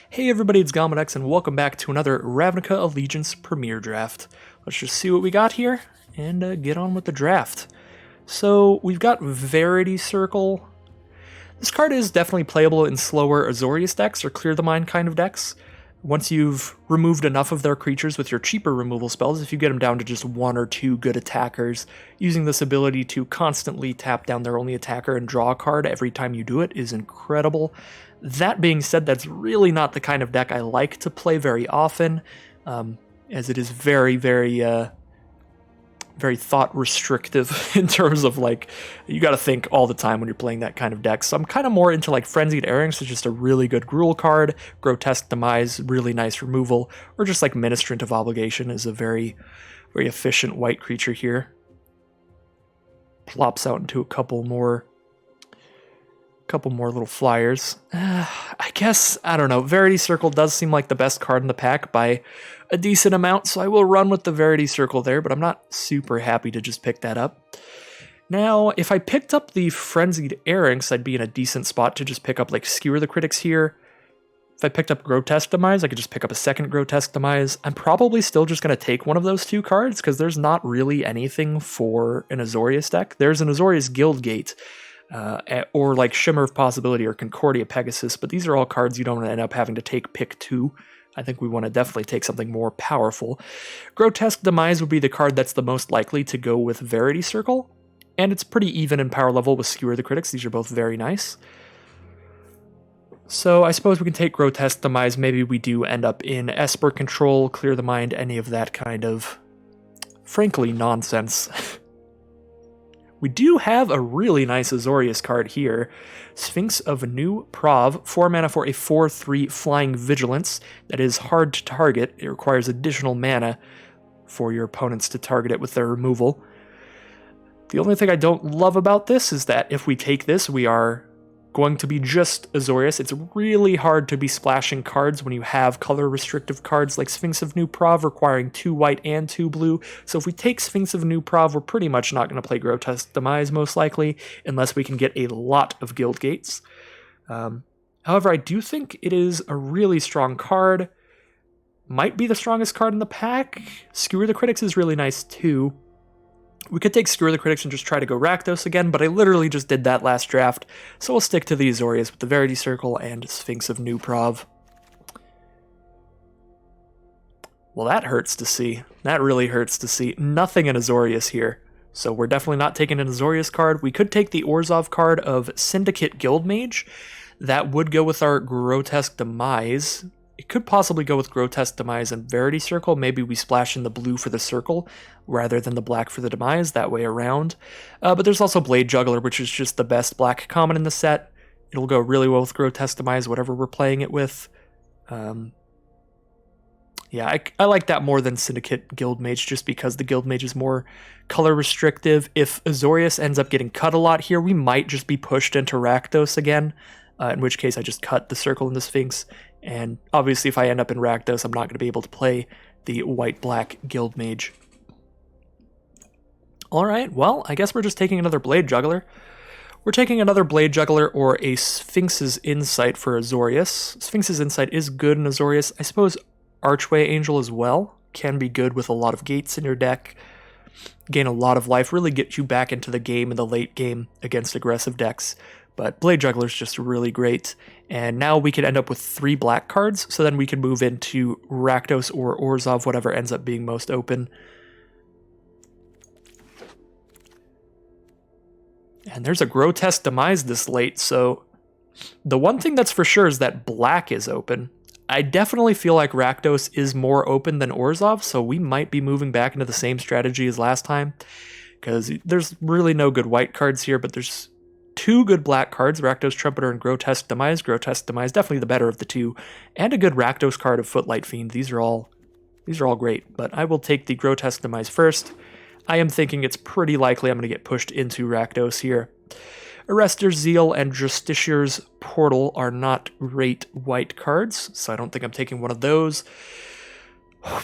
Hey everybody, it's Gomedex, and welcome back to another Ravnica Allegiance Premier Draft. Let's just see what we got here, and get on with the draft. So, we've got Verity Circle. This card is definitely playable in slower Azorius decks, or Clear the Mind kind of decks. Once you've removed enough of their creatures with your cheaper removal spells, if you get them down to just one or two good attackers, using this ability to constantly tap down their only attacker and draw a card every time you do it is incredible. That being said, that's really not the kind of deck I like to play very often, as it is very thought restrictive in terms of you got to think all the time when you're playing that kind of deck. So I'm kind of more into Frenzied Errands, it's just a really good Gruul card. Grotesque Demise, really nice removal, or just Ministrant of Obligation is a very efficient white creature here. Plops out into a couple more little flyers. I guess, I don't know, Verity Circle does seem like the best card in the pack by a decent amount, so I will run with the Verity Circle there, but I'm not super happy to just pick that up. Now, if I picked up the Frenzied Errands, I'd be in a decent spot to just pick up Skewer the Critics here. If I picked up Grotesque Demise, I could just pick up a second Grotesque Demise. I'm probably still just going to take one of those two cards, because there's not really anything for an Azorius deck. There's an Azorius Guildgate, or Shimmer of Possibility or Concordia Pegasus, but these are all cards you don't end up having to take pick two. I think we want to definitely take something more powerful. Grotesque Demise would be the card that's the most likely to go with Verity Circle, and it's pretty even in power level with Skewer the Critics. These are both very nice. So I suppose we can take Grotesque Demise. Maybe we do end up in Esper Control, Clear the Mind, any of that kind of, frankly, nonsense. We do have a really nice Azorius card here. Sphinx of New Prov, 4 mana for a 4/3 Flying Vigilance that is hard to target. It requires additional mana for your opponents to target it with their removal. The only thing I don't love about this is that if we take this, we are going to be just Azorius. It's really hard to be splashing cards when you have color restrictive cards like Sphinx of New Prov requiring 2 white and 2 blue. So if we take Sphinx of New Prov, we're pretty much not going to play Grotesque Demise most likely, unless we can get a lot of Guild Gates. However, I do think it is a really strong card. Might be the strongest card in the pack. Skewer the Critics is really nice too. We could take Skewer the Critics and just try to go Rakdos again, but I literally just did that last draft, so we'll stick to the Azorius with the Verity Circle and Sphinx of New Prov. Well, that hurts to see. That really hurts to see. Nothing in Azorius here, so we're definitely not taking an Azorius card. We could take the Orzhov card of Syndicate Guildmage. That would go with our Grotesque Demise. It could possibly go with Grotesque Demise and Verity Circle. Maybe we splash in the blue for the Circle rather than the black for the Demise, that way around. But there's also Blade Juggler, which is just the best black common in the set. It'll go really well with Grotesque Demise, whatever we're playing it with. Yeah, I like that more than Syndicate Guildmage, just because the Guildmage is more color restrictive. If Azorius ends up getting cut a lot here, we might just be pushed into Rakdos again, in which case I just cut the Circle and the Sphinx. And obviously if I end up in Rakdos, I'm not going to be able to play the white-black Guildmage. Alright, well, I guess we're just taking another Blade Juggler. We're taking another Blade Juggler or a Sphinx's Insight for Azorius. Sphinx's Insight is good in Azorius. I suppose Archway Angel as well can be good with a lot of gates in your deck. Gain a lot of life, really get you back into the game in the late game against aggressive decks. But Blade Juggler is just really great. And now we could end up with 3 black cards, so then we can move into Rakdos or Orzhov, whatever ends up being most open. And there's a Grotesque Demise this late, so the one thing that's for sure is that black is open. I definitely feel like Rakdos is more open than Orzhov, so we might be moving back into the same strategy as last time, because there's really no good white cards here, but there's 2 good black cards, Rakdos Trumpeter and Grotesque Demise. Grotesque Demise, definitely the better of the 2, and a good Rakdos card of Footlight Fiend. These are all great, but I will take the Grotesque Demise first. I am thinking it's pretty likely I'm going to get pushed into Rakdos here. Arrester's Zeal and Justiciar's Portal are not great white cards, so I don't think I'm taking one of those.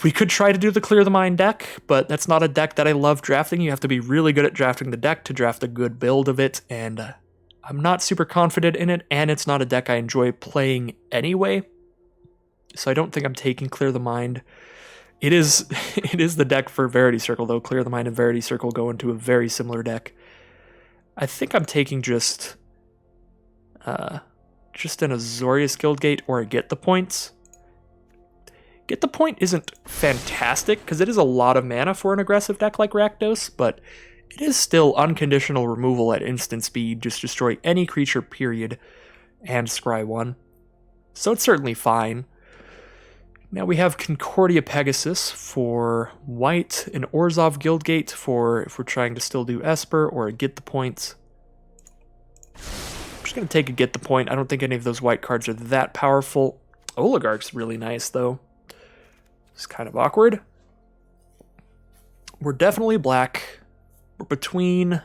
We could try to do the Clear the Mind deck, but that's not a deck that I love drafting. You have to be really good at drafting the deck to draft a good build of it, and I'm not super confident in it, and it's not a deck I enjoy playing anyway. so I don't think I'm taking Clear the Mind. It is it is the deck for Verity Circle, though. Clear the Mind and Verity Circle go into a very similar deck. I think I'm taking just an Azorius Guildgate or a Get the Points. Get the Point isn't fantastic, because it is a lot of mana for an aggressive deck like Rakdos, but it is still unconditional removal at instant speed, just destroy any creature, period, and scry 1. So it's certainly fine. Now we have Concordia Pegasus for white, an Orzhov Guildgate for if we're trying to still do Esper, or a Get the Points. I'm just going to take a Get the Point. I don't think any of those white cards are that powerful. Oligarch's really nice, though. It's kind of awkward. We're definitely black. We're between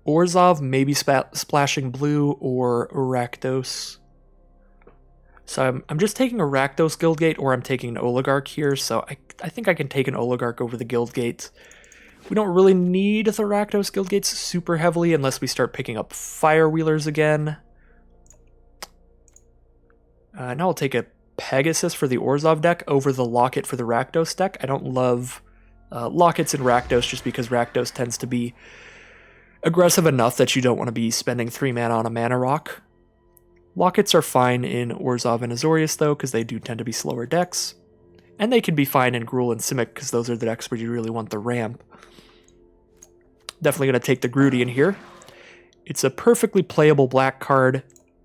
Orzhov, maybe splashing blue, or Rakdos. So I'm just taking a Rakdos Guildgate, or I'm taking an Oligarch here, so I think I can take an Oligarch over the Guildgate. We don't really need the Rakdos Guildgates super heavily unless we start picking up Firewheelers again. Now I'll take a Pegasus for the Orzhov deck over the Locket for the Rakdos deck. I don't love Lockets in Rakdos just because Rakdos tends to be aggressive enough that you don't want to be spending 3 mana on a mana rock. Lockets are fine in Orzhov and Azorius, though, because they do tend to be slower decks. And they can be fine in Gruul and Simic, because those are the decks where you really want the ramp. Definitely going to take the Grudian here. It's a perfectly playable black card,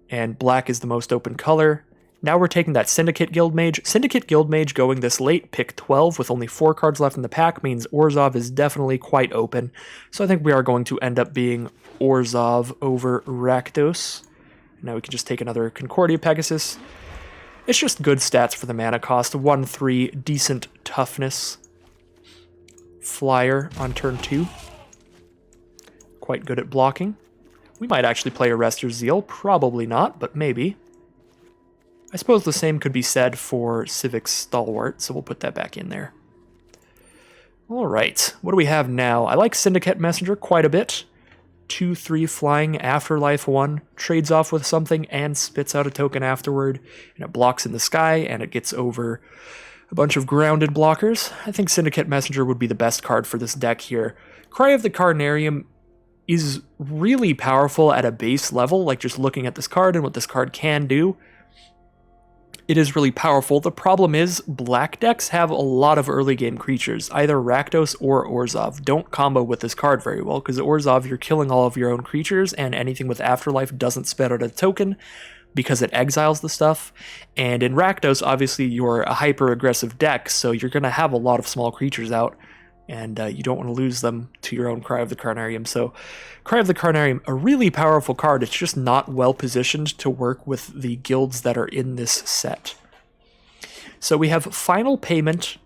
and black is the most open color. Now we're taking that Syndicate Guildmage. Syndicate Guildmage going this late, pick 12, with only 4 cards left in the pack, means Orzhov is definitely quite open. So I think we are going to end up being Orzhov over Rakdos. Now we can just take another Concordia Pegasus. It's just good stats for the mana cost. 1/3, decent toughness. Flyer on turn 2. Quite good at blocking. We might actually play Arrester's Zeal. Probably not, but maybe. I suppose the same could be said for Civic's Stalwart, so we'll put that back in there. Alright, what do we have now? I like Syndicate Messenger quite a bit. 2/3 flying, Afterlife 1, trades off with something and spits out a token afterward, and it blocks in the sky, and it gets over a bunch of grounded blockers. I think Syndicate Messenger would be the best card for this deck here. Cry of the Carnarium is really powerful at a base level, like just looking at this card and what this card can do. It is really powerful. The problem is black decks have a lot of early game creatures. Either Rakdos or Orzhov don't combo with this card very well, because Orzhov, you're killing all of your own creatures, and anything with Afterlife doesn't spit out a token because it exiles the stuff. And in Rakdos, obviously, you're a hyper-aggressive deck, so you're going to have a lot of small creatures out, and you don't want to lose them to your own Cry of the Carnarium. So Cry of the Carnarium, a really powerful card. It's just not well positioned to work with the guilds that are in this set. So we have Final Payment,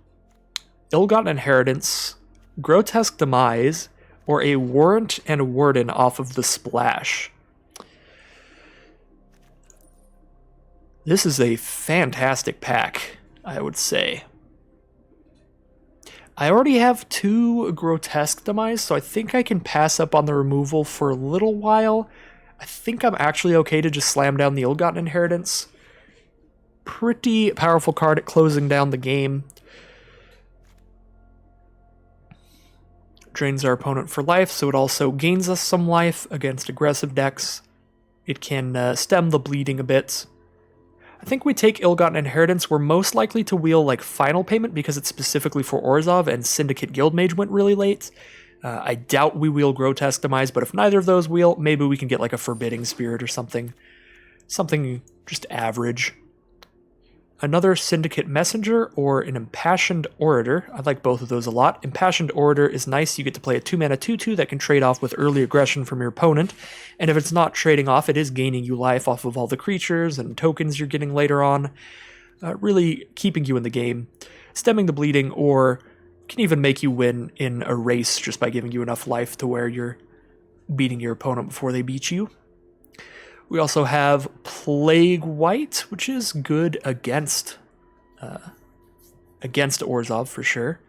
Ill-Gotten Inheritance, Grotesque Demise, or a Warrant and Warden off of the Splash. This is a fantastic pack, I would say. I already have 2 Grotesque Demise, so I think I can pass up on the removal for a little while. I think I'm actually okay to just slam down the Ill-Gotten Inheritance. Pretty powerful card at closing down the game. Drains our opponent for life, so it also gains us some life against aggressive decks. It can stem the bleeding a bit. I think we take Ill-Gotten Inheritance. We're most likely to wheel like Final Payment because it's specifically for Orzhov, and Syndicate Guildmage went really late. I doubt we wheel Grotesque Demise, but if neither of those wheel, maybe we can get like a Forbidding Spirit or something. Something just average. Another Syndicate Messenger or an Impassioned Orator. I like both of those a lot. Impassioned Orator is nice. You get to play a 2-mana 2/2 that can trade off with early aggression from your opponent. And if it's not trading off, it is gaining you life off of all the creatures and tokens you're getting later on. Really keeping you in the game. Stemming the bleeding, or can even make you win in a race just by giving you enough life to where you're beating your opponent before they beat you. We also have Plague White, which is good against Orzhov for sure.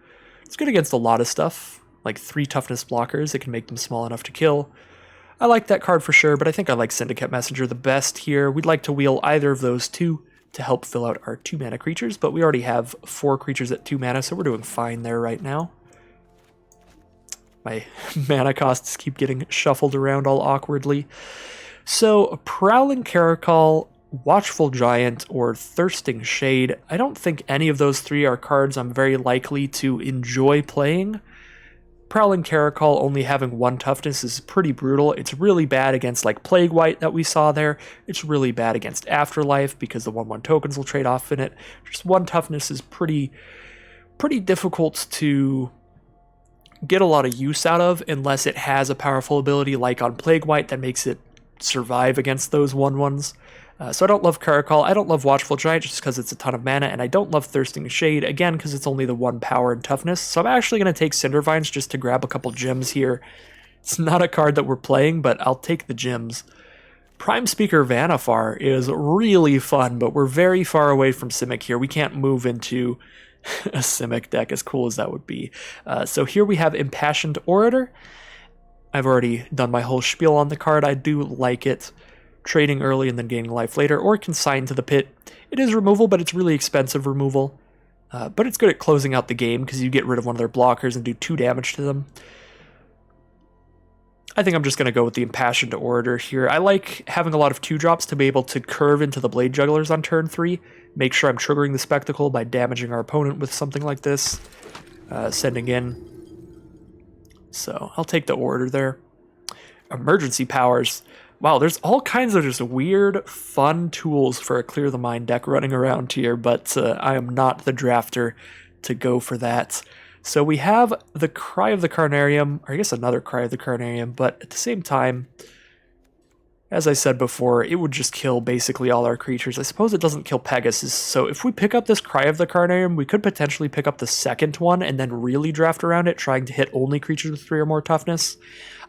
It's good against a lot of stuff, like 3 toughness blockers. It can make them small enough to kill. I like that card for sure, but I think I like Syndicate Messenger the best here. We'd like to wheel either of those 2 to help fill out our 2-mana creatures, but we already have 4 creatures at 2 mana, so we're doing fine there right now. My mana costs keep getting shuffled around all awkwardly. So, Prowling Caracal, Watchful Giant, or Thirsting Shade. I don't think any of those 3 are cards I'm very likely to enjoy playing. Prowling Caracal only having 1 toughness is pretty brutal. It's really bad against like Plague White that we saw there. It's really bad against Afterlife because the 1/1 tokens will trade off in it. Just 1 toughness is pretty difficult to get a lot of use out of unless it has a powerful ability like on Plague White that makes it survive against those 1/1s. So I don't love Caracal, I don't love Watchful Giant just because it's a ton of mana, and I don't love Thirsting Shade, again, because it's only the 1 power and toughness. So I'm actually going to take Cindervines just to grab a couple gems here. It's not a card that we're playing, but I'll take the gems. Prime Speaker Vanifar is really fun, but we're very far away from Simic here. We can't move into a Simic deck, as cool as that would be. So here we have Impassioned Orator. I've already done my whole spiel on the card. I do like it. Trading early and then gaining life later, or Consigned to the Pit. It is removal, but it's really expensive removal. But it's good at closing out the game because you get rid of one of their blockers and do 2 damage to them. I think I'm just going to go with the Impassioned Orator here. I like having a lot of 2-drops to be able to curve into the Blade Jugglers on turn 3. Make sure I'm triggering the Spectacle by damaging our opponent with something like this. Sending in. So I'll take the Orator there. Emergency Powers. Wow, there's all kinds of just weird, fun tools for a Clear the Mind deck running around here, but I am not the drafter to go for that. So we have the Cry of the Carnarium, or I guess another Cry of the Carnarium, but at the same time, as I said before, it would just kill basically all our creatures. I suppose it doesn't kill Pegasus, so if we pick up this Cry of the Carnarium, we could potentially pick up the second one and then really draft around it, trying to hit only creatures with 3 or more toughness.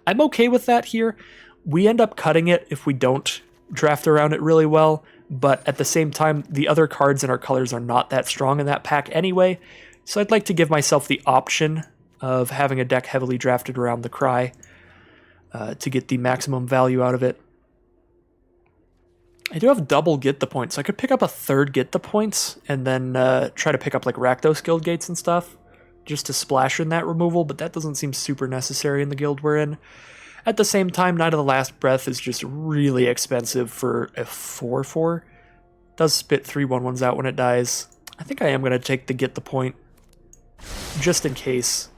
I'm okay with that here. We end up cutting it if we don't draft around it really well, but at the same time, the other cards in our colors are not that strong in that pack anyway, so I'd like to give myself the option of having a deck heavily drafted around the Cry to get the maximum value out of it. I do have double Get the Points, so I could pick up a 3rd Get the Points and then try to pick up like Rakdos Guild Gates and stuff just to splash in that removal, but that doesn't seem super necessary in the guild we're in. At the same time, Night of the Last Breath is just really expensive for a 4/4. Does spit 3 1/1s out when it dies. I think I am going to take the Get the Point, just in case.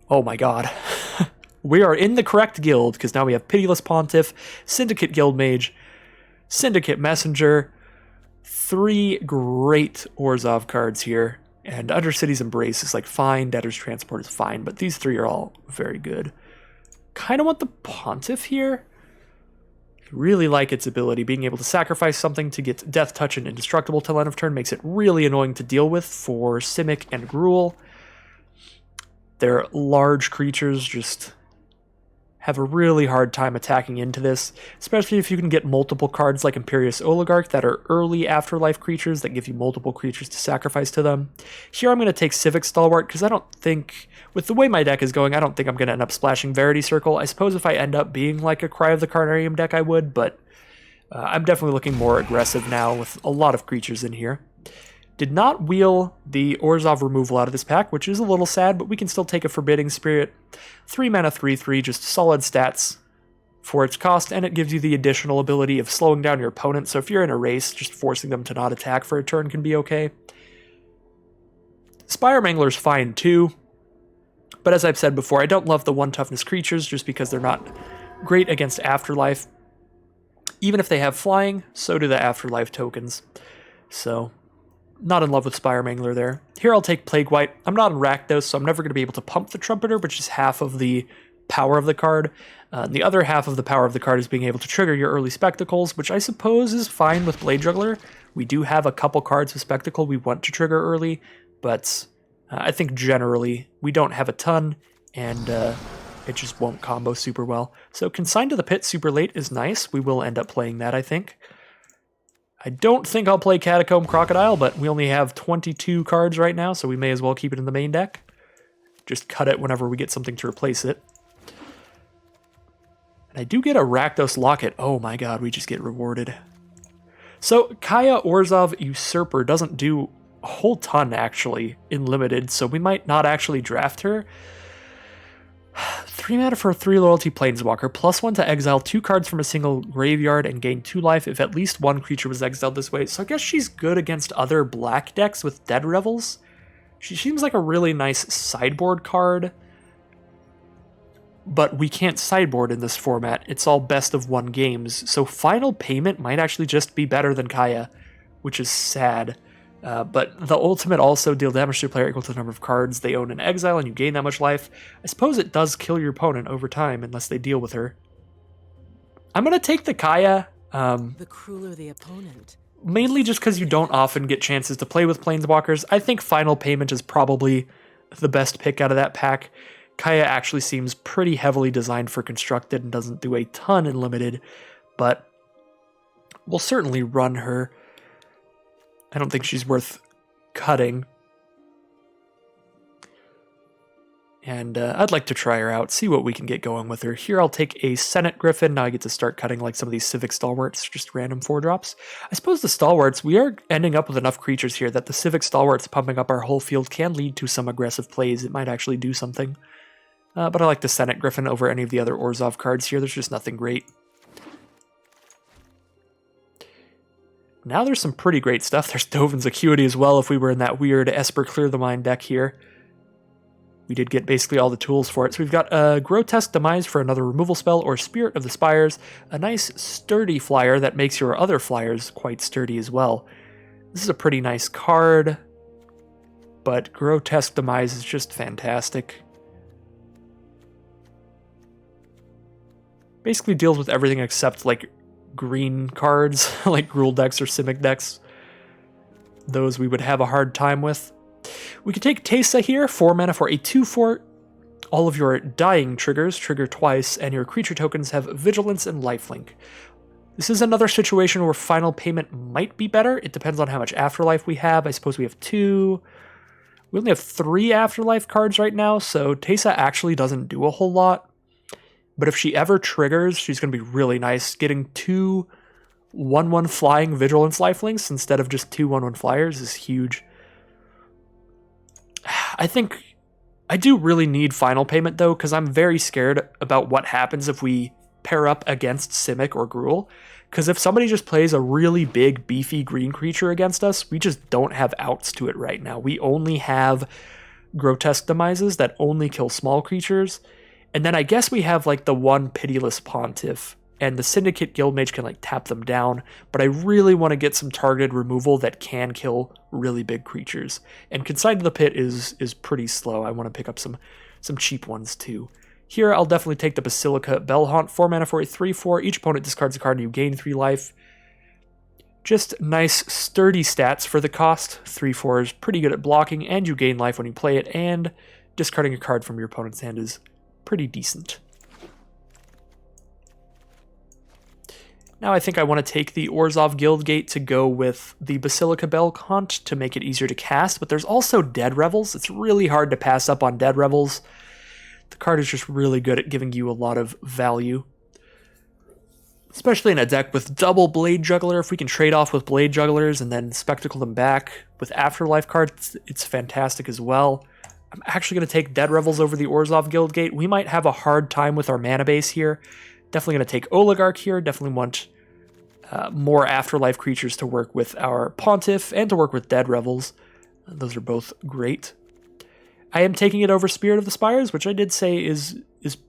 Oh my god. We are in the correct guild, because now we have Pitiless Pontiff, Syndicate Guildmage, Syndicate Messenger, 3 great Orzhov cards here. And Undercity's Embrace is like fine, Debtor's Transport is fine, but these 3 are all very good. Kind of want the Pontiff here. I really like its ability. Being able to sacrifice something to get Death Touch and Indestructible till end of turn makes it really annoying to deal with for Simic and Gruul. Their large creatures just have a really hard time attacking into this, especially if you can get multiple cards like Imperious Oligarch that are early Afterlife creatures that give you multiple creatures to sacrifice to them. Here I'm going to take Civic Stalwart because I don't think, with the way my deck is going, I don't think I'm going to end up splashing Verity Circle. I suppose if I end up being like a Cry of the Carnarium deck I would, but I'm definitely looking more aggressive now with a lot of creatures in here. Did not wheel the Orzhov removal out of this pack, which is a little sad, but we can still take a Forbidding Spirit. 3 mana, 3/3, just solid stats for its cost, and it gives you the additional ability of slowing down your opponent, so if you're in a race, just forcing them to not attack for a turn can be okay. Spire Mangler's fine too, but as I've said before, I don't love the 1 toughness creatures just because they're not great against Afterlife. Even if they have flying, so do the Afterlife tokens. So not in love with Spire Mangler there. Here I'll take Plague White. I'm not in Rakdos, so I'm never going to be able to pump the Trumpeter, which is half of the power of the card. The other half of the power of the card is being able to trigger your early Spectacles, which I suppose is fine with Blade Juggler. We do have a couple cards with Spectacle we want to trigger early, but I think generally we don't have a ton, and it just won't combo super well. So Consigned to the Pit super late is nice. We will end up playing that, I think. I don't think I'll play Catacomb Crocodile, but we only have 22 cards right now, so we may as well keep it in the main deck. Just cut it whenever we get something to replace it. And I do get a Rakdos Locket. Oh my god, we just get rewarded. So Kaya Orzhov Usurper doesn't do a whole ton actually in limited, so we might not actually draft her. 3 mana for a 3 loyalty planeswalker, +1 to exile 2 cards from a single graveyard and gain 2 life if at least one creature was exiled this way. So I guess she's good against other black decks with Dead Revels. She seems like a really nice sideboard card, but we can't sideboard in this format. It's all best of 1 games, so Final Payment might actually just be better than Kaya, which is sad. But the ultimate also deal damage to a player equal to the number of cards they own in exile, and you gain that much life. I suppose it does kill your opponent over time unless they deal with her. I'm going to take the Kaya. The crueler the opponent. Mainly just because you don't often get chances to play with Planeswalkers. I think Final Payment is probably the best pick out of that pack. Kaya actually seems pretty heavily designed for Constructed and doesn't do a ton in Limited, but we'll certainly run her. I don't think she's worth cutting. And I'd like to try her out, see what we can get going with her. Here I'll take a Senate Griffin. Now I get to start cutting like some of these Civic Stalwarts, just random 4-drops. I suppose the Stalwarts, we are ending up with enough creatures here that the Civic Stalwarts pumping up our whole field can lead to some aggressive plays. It might actually do something. But I like the Senate Griffin over any of the other Orzhov cards here. There's just nothing great. Now there's some pretty great stuff. There's Dovin's Acuity as well if we were in that weird Esper Clear the Mind deck here. We did get basically all the tools for it. So we've got a Grotesque Demise for another removal spell, or Spirit of the Spires, a nice sturdy flyer that makes your other flyers quite sturdy as well. This is a pretty nice card, but Grotesque Demise is just fantastic. Basically deals with everything except like green cards, like Gruul decks or Simic decks. Those we would have a hard time with. We could take Teysa here, 4 mana for a 2/4. All of your dying triggers trigger twice, and your creature tokens have Vigilance and Lifelink. This is another situation where Final Payment might be better. It depends on how much Afterlife we have. I suppose we have 2. We only have 3 Afterlife cards right now, so Teysa actually doesn't do a whole lot. But if she ever triggers, she's going to be really nice. Getting 2 1/1 flying Vigilance Lifelinks instead of just 2 1/1 flyers is huge. I think I do really need Final Payment, though, because I'm very scared about what happens if we pair up against Simic or Gruul. Because if somebody just plays a really big, beefy green creature against us, we just don't have outs to it right now. We only have Grotesque Demises that only kill small creatures. And then I guess we have like the one Pitiless Pontiff, and the Syndicate Guildmage can like tap them down, but I really want to get some targeted removal that can kill really big creatures. And Consigned to the Pit is pretty slow. I want to pick up some cheap ones too. Here I'll definitely take the Basilica Bellhaunt, 4 mana for a 3/4. Each opponent discards a card and you gain 3 life. Just nice sturdy stats for the cost. 3/4 is pretty good at blocking, and you gain life when you play it, and discarding a card from your opponent's hand is pretty decent. Now I think I want to take the Orzhov Guildgate to go with the Basilica Bellhaunt to make it easier to cast, but there's also Dead Revels. It's really hard to pass up on Dead Revels. The card is just really good at giving you a lot of value. Especially in a deck with double Blade Juggler. If we can trade off with Blade Jugglers and then Spectacle them back with Afterlife cards, it's fantastic as well. I'm actually going to take Dead Revels over the Orzhov Guildgate. We might have a hard time with our mana base here. Definitely going to take Oligarch here. Definitely want more Afterlife creatures to work with our Pontiff and to work with Dead Revels. Those are both great. I am taking it over Spirit of the Spires, which I did say is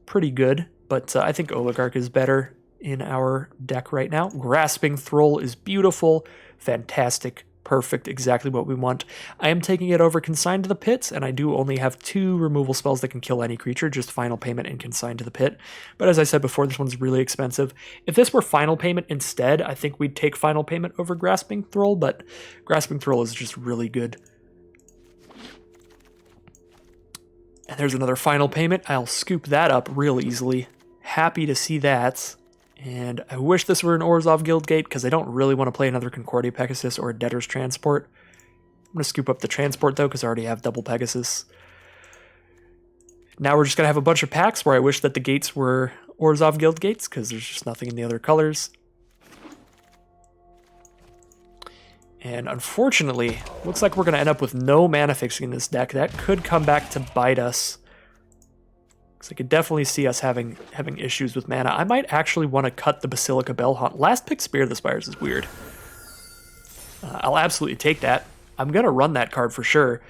pretty good, but I think Oligarch is better in our deck right now. Grasping Thrall is beautiful, fantastic, perfect, exactly what we want. I am taking it over Consigned to the Pit, and I do only have 2 removal spells that can kill any creature, just Final Payment and Consigned to the Pit. But as I said before, this one's really expensive. If this were Final Payment instead, I think we'd take Final Payment over Grasping Thrall, but Grasping Thrall is just really good. And there's another Final Payment. I'll scoop that up real easily. Happy to see that. And I wish this were an Orzhov Guildgate, because I don't really want to play another Concordia Pegasus or a Debtor's Transport. I'm going to scoop up the Transport, though, because I already have double Pegasus. Now we're just going to have a bunch of packs where I wish that the gates were Orzhov Guildgates, because there's just nothing in the other colors. And unfortunately, looks like we're going to end up with no mana fixing in this deck. That could come back to bite us. Because I could definitely see us having issues with mana. I might actually want to cut the Basilica Bellhaunt. Last pick Spear of the Spires is weird. I'll absolutely take that. I'm going to run that card for sure.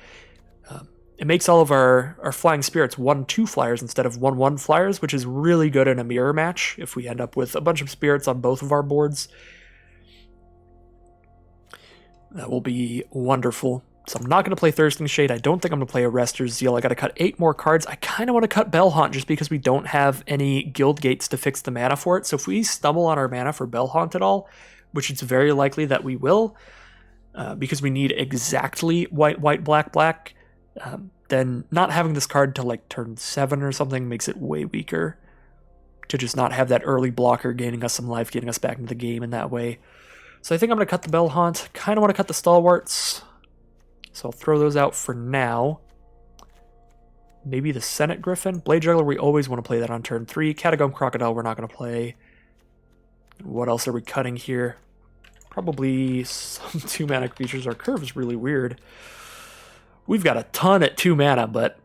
It makes all of our flying spirits 1/2 flyers instead of 1/1 flyers, which is really good in a mirror match if we end up with a bunch of spirits on both of our boards. That will be wonderful. So I'm not going to play Thirsting Shade. I don't think I'm going to play Arrester's Zeal. I got to cut 8 more cards. I kind of want to cut Bellhaunt just because we don't have any guild gates to fix the mana for it. So if we stumble on our mana for Bellhaunt at all, which it's very likely that we will, because we need exactly white, white, black, black, then not having this card till like turn 7 or something makes it way weaker. To just not have that early blocker gaining us some life, getting us back into the game in that way. So I think I'm going to cut the Bellhaunt. Kind of want to cut the Stalwarts. So I'll throw those out for now. Maybe the Senate Griffin. Blade Juggler, we always want to play that on turn 3. Catacomb Crocodile, we're not going to play. What else are we cutting here? Probably some 2-mana creatures. Our curve is really weird. We've got a ton at 2 mana, but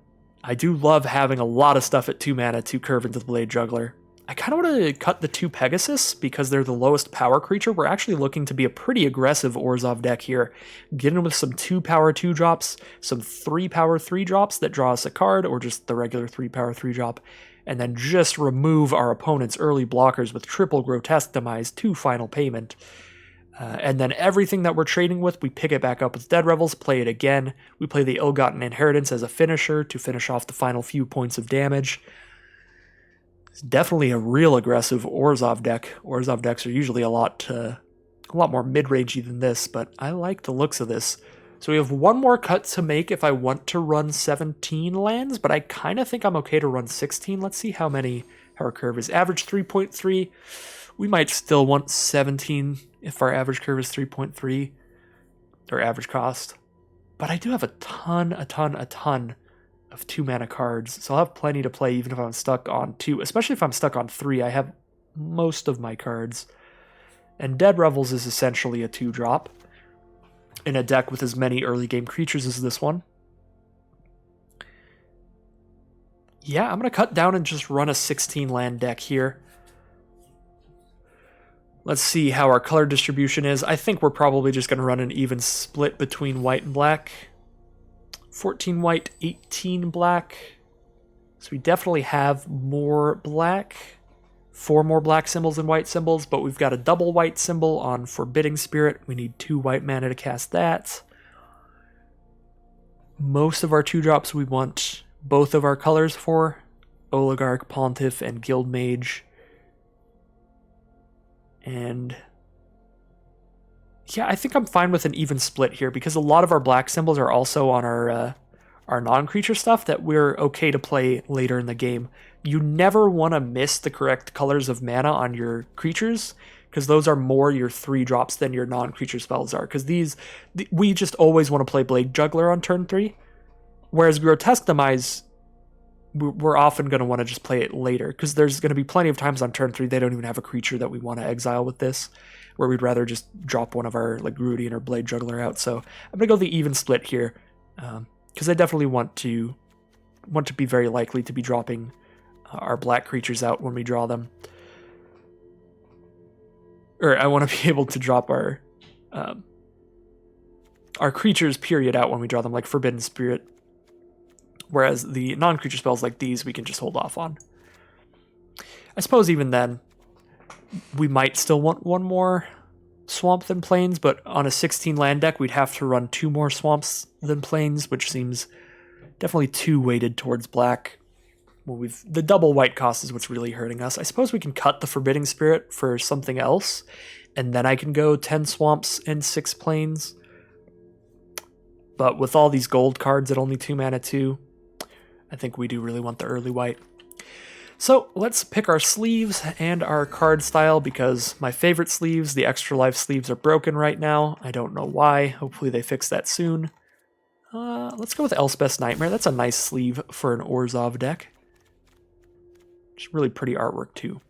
I do love having a lot of stuff at 2 mana to curve into the Blade Juggler. I kind of want to cut the 2 Pegasus because they're the lowest power creature. We're actually looking to be a pretty aggressive Orzhov deck here. Get in with some 2 power 2 drops, some 3 power 3 drops that draw us a card, or just the regular 3 power 3 drop, and then just remove our opponent's early blockers with triple Grotesque Demise, 2 Final Payment. And then everything that we're trading with, we pick it back up with Dead Revels, play it again. We play the Ill-Gotten Inheritance as a finisher to finish off the final few points of damage. It's definitely a real aggressive Orzhov deck. Orzhov decks are usually a lot more mid-rangey than this, but I like the looks of this. So we have one more cut to make if I want to run 17 lands, but I kind of think I'm okay to run 16. Let's see how many our curve is. Average 3.3. We might still want 17 if our average curve is 3.3, or average cost. But I do have a ton of 2 mana cards, so I'll have plenty to play even if I'm stuck on 2. Especially if I'm stuck on 3, I have most of my cards. And Dead Revels is essentially a 2-drop in a deck with as many early game creatures as this one. Yeah, I'm going to cut down and just run a 16 land deck here. Let's see how our color distribution is. I think we're probably just going to run an even split between white and black. 14 white, 18 black. So we definitely have more black. 4 more black symbols than white symbols, but we've got a double white symbol on Forbidding Spirit. We need 2 white mana to cast that. Most of our 2-drops we want both of our colors for. Oligarch, Pontiff, and Guild Mage. And yeah, I think I'm fine with an even split here because a lot of our black symbols are also on our non-creature stuff that we're okay to play later in the game. You never want to miss the correct colors of mana on your creatures because those are more your 3-drops than your non-creature spells are. Because we just always want to play Blade Juggler on turn 3, whereas Grotesque Demise, we're often going to want to just play it later because there's going to be plenty of times on turn 3 they don't even have a creature that we want to exile with this, where we'd rather just drop one of our like Rudian or Blade Juggler out. So I'm going to go the even split here because I definitely want to be very likely to be dropping our black creatures out when we draw them. Or I want to be able to drop our creatures period out when we draw them, like Forbidden Spirit. Whereas the non-creature spells like these, we can just hold off on. I suppose even then, we might still want 1 more swamp than plains, but on a 16 land deck, we'd have to run 2 more swamps than plains, which seems definitely too weighted towards black. Well, the double white cost is what's really hurting us. I suppose we can cut the Forbidding Spirit for something else, and then I can go 10 swamps and 6 plains. But with all these gold cards at only 2 mana too, I think we do really want the early white. So let's pick our sleeves and our card style because my favorite sleeves, the extra life sleeves, are broken right now. I don't know why. Hopefully they fix that soon. Let's go with Elspeth's Nightmare. That's a nice sleeve for an Orzhov deck. Just really pretty artwork too.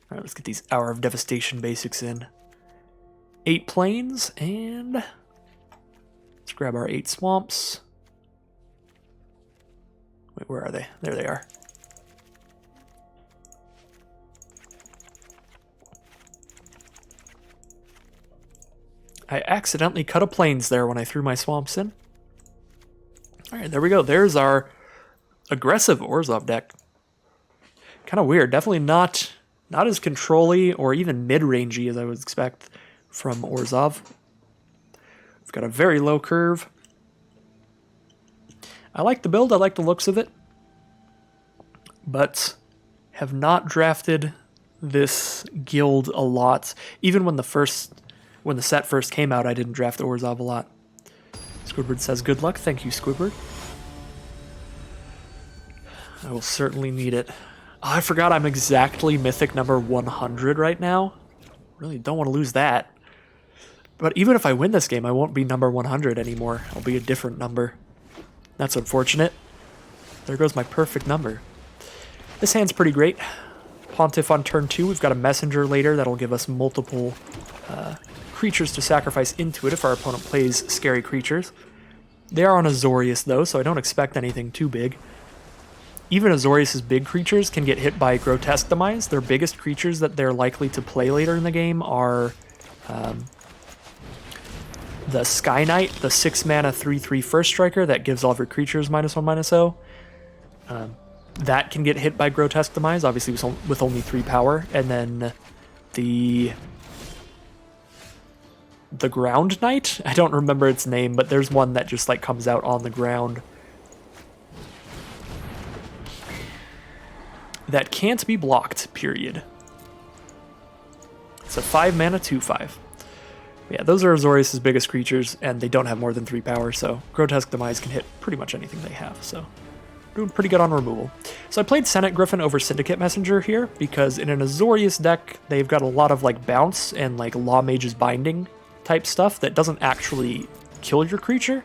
Alright, let's get these Hour of Devastation basics in. 8 planes and Let's grab our 8 swamps. Wait, where are they? There they are. I accidentally cut a plains there when I threw my swamps in. Alright, there we go. There's our aggressive Orzhov deck. Kind of weird. Definitely not as control-y or even mid-rangey as I would expect from Orzhov. We've got a very low curve. I like the build. I like the looks of it. But have not drafted this guild a lot. Even when the set first came out, I didn't draft Orzhov a lot. Squidward says, good luck. Thank you, Squidward. I will certainly need it. Oh, I forgot I'm exactly mythic number 100 right now. Really don't want to lose that. But even if I win this game, I won't be number 100 anymore. I'll be a different number. That's unfortunate. There goes my perfect number. This hand's pretty great. Pontiff on turn 2. We've got a messenger later that'll give us multiple creatures to sacrifice into it if our opponent plays scary creatures. They are on Azorius though, so I don't expect anything too big. Even Azorius's big creatures can get hit by Grotesque Demise. Their biggest creatures that they're likely to play later in the game are the Sky Knight, the 6-mana 3/3 first striker that gives all of your creatures -1/-0. That can get hit by Grotesque Demise, obviously with only 3 power. And then the Ground Knight? I don't remember its name, but there's one that just like comes out on the ground. That can't be blocked, period. It's a 5-mana 2/5. Yeah, those are Azorius' biggest creatures, and they don't have more than 3 power, so Grotesque Demise can hit pretty much anything they have, so doing pretty good on removal. So I played Senate Griffin over Syndicate Messenger here, because in an Azorius deck, they've got a lot of like bounce and like Law Mage's Binding type stuff that doesn't actually kill your creature.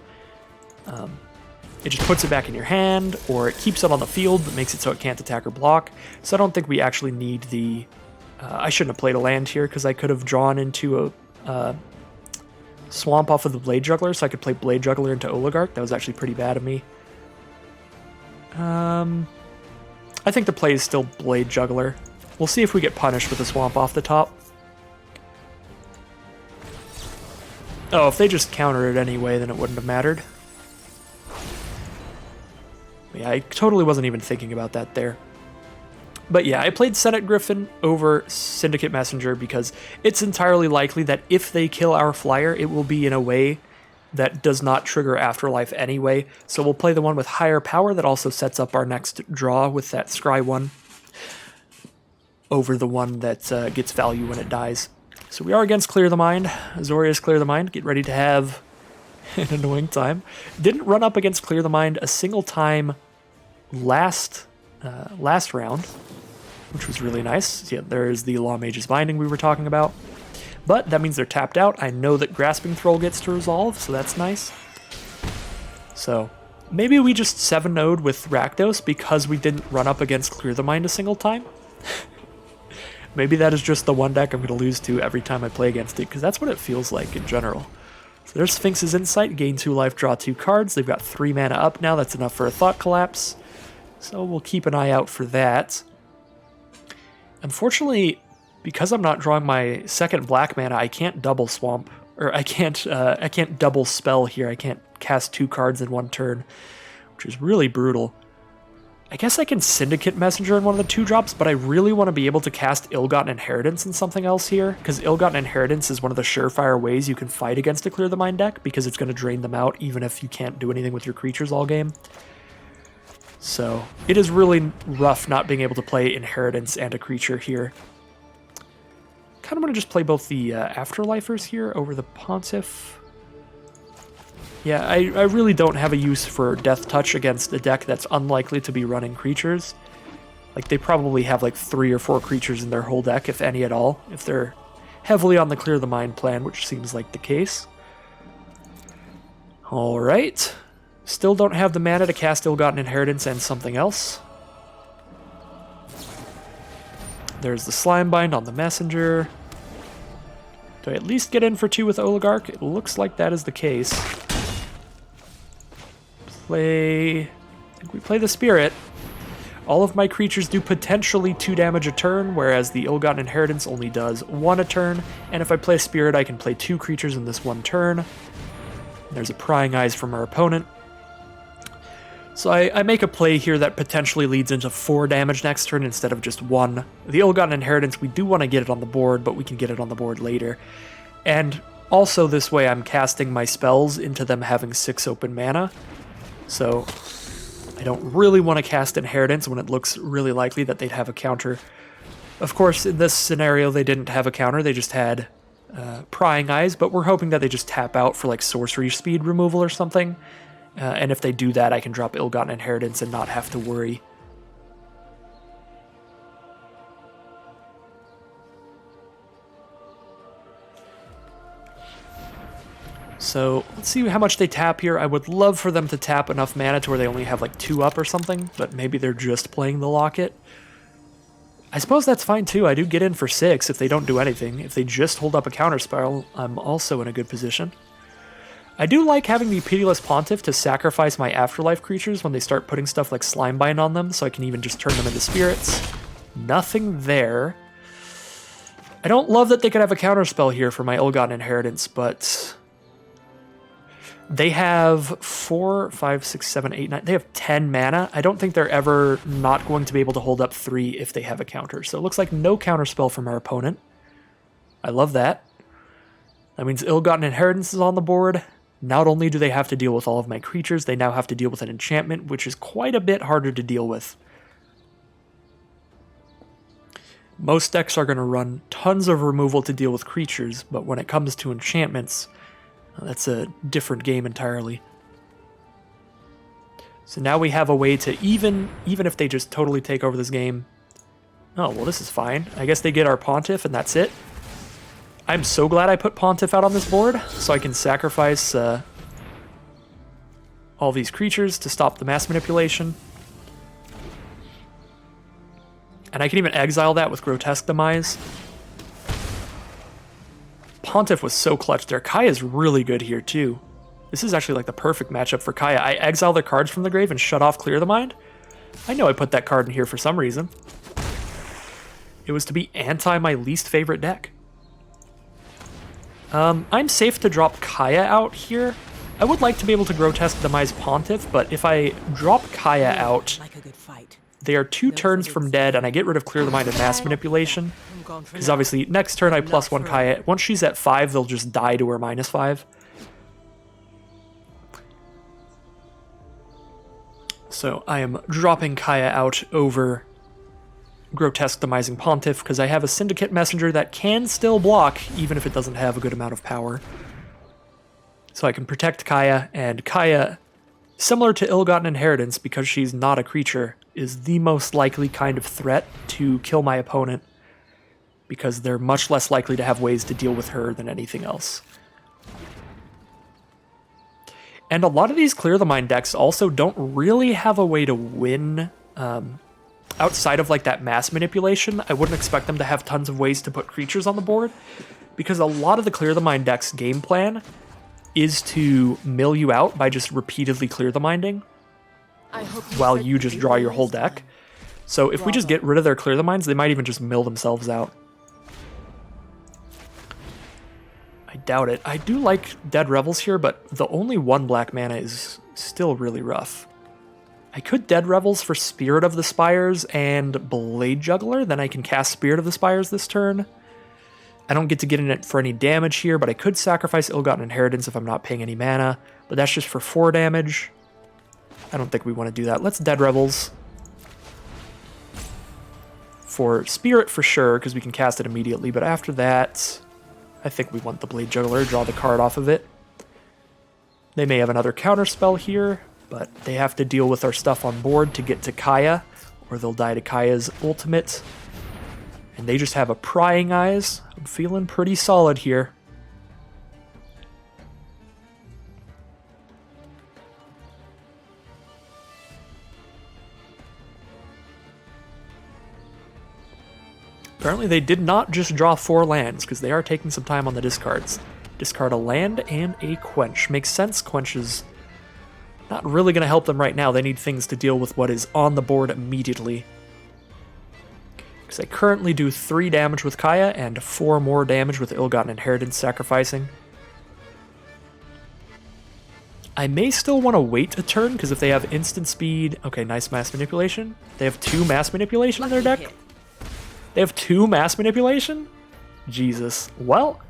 It just puts it back in your hand, or it keeps it on the field but makes it so it can't attack or block. So I don't think we actually need the... I shouldn't have played a land here, because I could have drawn into a swamp off of the Blade Juggler, so I could play Blade Juggler into Oligarch. That was actually pretty bad of me. I think the play is still Blade Juggler. We'll see if we get punished with a swamp off the top. Oh, if they just counter it anyway, then it wouldn't have mattered. Yeah, I totally wasn't even thinking about that there. But yeah, I played Senate Griffin over Syndicate Messenger because it's entirely likely that if they kill our flyer, it will be in a way that does not trigger Afterlife anyway. So we'll play the one with higher power that also sets up our next draw with that Scry one over the one that gets value when it dies. So we are against Clear the Mind. Azorius Clear the Mind. Get ready to have an annoying time. Didn't run up against Clear the Mind a single time last round, which was really nice. Yeah, there's the Law Mage's Binding we were talking about. But that means they're tapped out. I know that Grasping Thrall gets to resolve, so that's nice. So maybe we just 7-0'd with Rakdos because we didn't run up against Clear the Mind a single time. Maybe that is just the one deck I'm going to lose to every time I play against it, because that's what it feels like in general. So there's Sphinx's Insight, gain 2 life, draw 2 cards. They've got 3 mana up now. That's enough for a Thought Collapse. So we'll keep an eye out for that. Unfortunately, because I'm not drawing my second black mana, I can't double swamp, or I can't double spell here. I can't cast 2 cards in one turn, which is really brutal. I guess I can Syndicate Messenger in one of the 2 drops, but I really want to be able to cast Ill-Gotten Inheritance in something else here, because Ill-Gotten Inheritance is one of the surefire ways you can fight against a Clear the Mind deck, because it's going to drain them out even if you can't do anything with your creatures all game. So it is really rough not being able to play Inheritance and a creature here. Kind of want to just play both the Afterlifers here over the Pontiff. Yeah, I really don't have a use for Death Touch against a deck that's unlikely to be running creatures. Like, they probably have like 3 or 4 creatures in their whole deck, if any at all, if they're heavily on the Clear the Mind plan, which seems like the case. Alright. Still don't have the mana to cast Ill-Gotten Inheritance and something else. There's the Slimebind on the Messenger. Do I at least get in for 2 with Oligarch? It looks like that is the case. we play the Spirit. All of my creatures do potentially 2 damage a turn, whereas the Ill-Gotten Inheritance only does 1 a turn. And if I play a Spirit, I can play 2 creatures in this 1 turn. There's a Prying Eyes from our opponent. So I make a play here that potentially leads into 4 damage next turn instead of just 1. The Ill-Gotten Inheritance, we do want to get it on the board, but we can get it on the board later. And also this way I'm casting my spells into them having 6 open mana. So I don't really want to cast Inheritance when it looks really likely that they'd have a counter. Of course, in this scenario, they didn't have a counter. They just had Prying Eyes, but we're hoping that they just tap out for like sorcery speed removal or something. And if they do that, I can drop Ill-Gotten Inheritance and not have to worry. So let's see how much they tap here. I would love for them to tap enough mana to where they only have like 2 up or something, but maybe they're just playing the Locket. I suppose that's fine too. I do get in for 6 if they don't do anything. If they just hold up a counterspell, I'm also in a good position. I do like having the Pitiless Pontiff to sacrifice my Afterlife creatures when they start putting stuff like Slimebind on them, so I can even just turn them into spirits. Nothing there. I don't love that they could have a counterspell here for my Ill-Gotten Inheritance, but they have 4, 5, 6, 7, 8, 9. They have 10 mana. I don't think they're ever not going to be able to hold up 3 if they have a counter. So it looks like no counterspell from our opponent. I love that. That means Ill-Gotten Inheritance is on the board. Not only do they have to deal with all of my creatures, they now have to deal with an enchantment, which is quite a bit harder to deal with. Most decks are going to run tons of removal to deal with creatures, but when it comes to enchantments, that's a different game entirely. So now we have a way to even if they just totally take over this game. Oh, well, this is fine. I guess they get our Pontiff and that's it. I'm so glad I put Pontiff out on this board, so I can sacrifice all these creatures to stop the mass manipulation. And I can even exile that with Grotesque Demise. Pontiff was so clutch there. Kaya's really good here, too. This is actually like the perfect matchup for Kaya. I exile their cards from the grave and shut off Clear the Mind. I know I put that card in here for some reason. It was to be anti my least favorite deck. I'm safe to drop Kaya out here. I would like to be able to Grotesque Demise Pontiff, but if I drop Kaya out, Like a good fight. they are 2 turns from dead, and I get rid of Clear the Mind and Mass Manipulation. Because obviously, next turn I +1 Kaya. Once she's at 5, they'll just die to her -5. So I am dropping Kaya out over Grotesque Demising Pontiff, because I have a Syndicate Messenger that can still block, even if it doesn't have a good amount of power. So I can protect Kaya, and Kaya, similar to Ill-Gotten Inheritance, because she's not a creature, is the most likely kind of threat to kill my opponent, because they're much less likely to have ways to deal with her than anything else. And a lot of these Clear the Mind decks also don't really have a way to win outside of like that mass manipulation. I wouldn't expect them to have tons of ways to put creatures on the board, because a lot of the Clear the Mind deck's game plan is to mill you out by just repeatedly Clear the Minding while you just draw your whole deck. So if we just get rid of their Clear the Minds, they might even just mill themselves out. I doubt it. I do like Dead Revels here, but the only 1 black mana is still really rough. I could Dead Revels for Spirit of the Spires and Blade Juggler, then I can cast Spirit of the Spires this turn. I don't get to get in it for any damage here, but I could sacrifice Ill-Gotten Inheritance if I'm not paying any mana, but that's just for 4 damage. I don't think we want to do that. Let's Dead Revels for Spirit for sure, because we can cast it immediately, but after that, I think we want the Blade Juggler, draw the card off of it. They may have another counterspell here, but they have to deal with our stuff on board to get to Kaya, or they'll die to Kaya's ultimate. And they just have a Prying Eyes. I'm feeling pretty solid here. Apparently they did not just draw 4 lands, because they are taking some time on the discards. Discard a land and a Quench. Makes sense, Quench is Not really going to help them right now. They need things to deal with what is on the board immediately. Because I currently do 3 damage with Kaya and 4 more damage with Ill-Gotten Inheritance sacrificing. I may still want to wait a turn, because if they have instant speed... Okay, nice mass manipulation. They have 2 mass manipulation in their deck? They have 2 mass manipulation? Jesus. Well...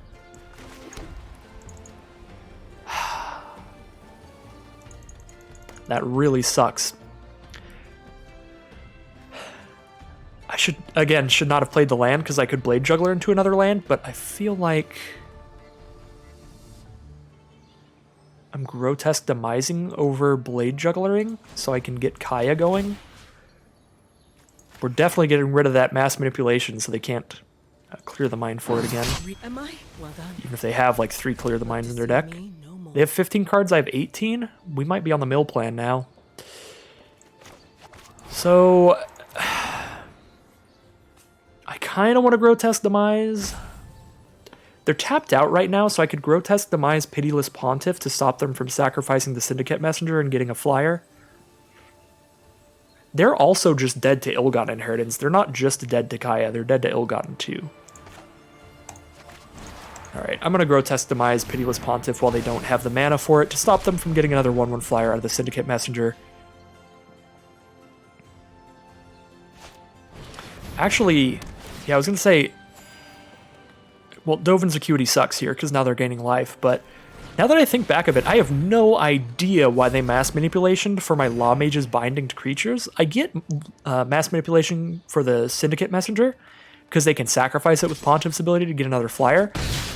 That really sucks. I should not have played the land because I could Blade Juggler into another land, but I feel like I'm Grotesque Demising over Blade Jugglering so I can get Kaya going. We're definitely getting rid of that mass manipulation so they can't clear the mind for it again. Am I? Well done. Even if they have like 3 clear the minds in their deck. They have 15 cards, I have 18. We might be on the mill plan now. So, I kind of want to Grotesque Demise. They're tapped out right now, so I could Grotesque Demise Pitiless Pontiff to stop them from sacrificing the Syndicate Messenger and getting a flyer. They're also just dead to Ill-Gotten Inheritance. They're not just dead to Kaya, they're dead to Ill-Gotten too. Alright, I'm going to Grotesque Demise Pitiless Pontiff while they don't have the mana for it to stop them from getting another 1/1 flyer out of the Syndicate Messenger. Actually, yeah, I was going to say... Well, Dovin's Acuity sucks here because now they're gaining life, but now that I think back of it, I have no idea why they mass manipulation for my Law Mage's binding to creatures. I get mass manipulation for the Syndicate Messenger, because they can sacrifice it with Pontiff's ability to get another flyer,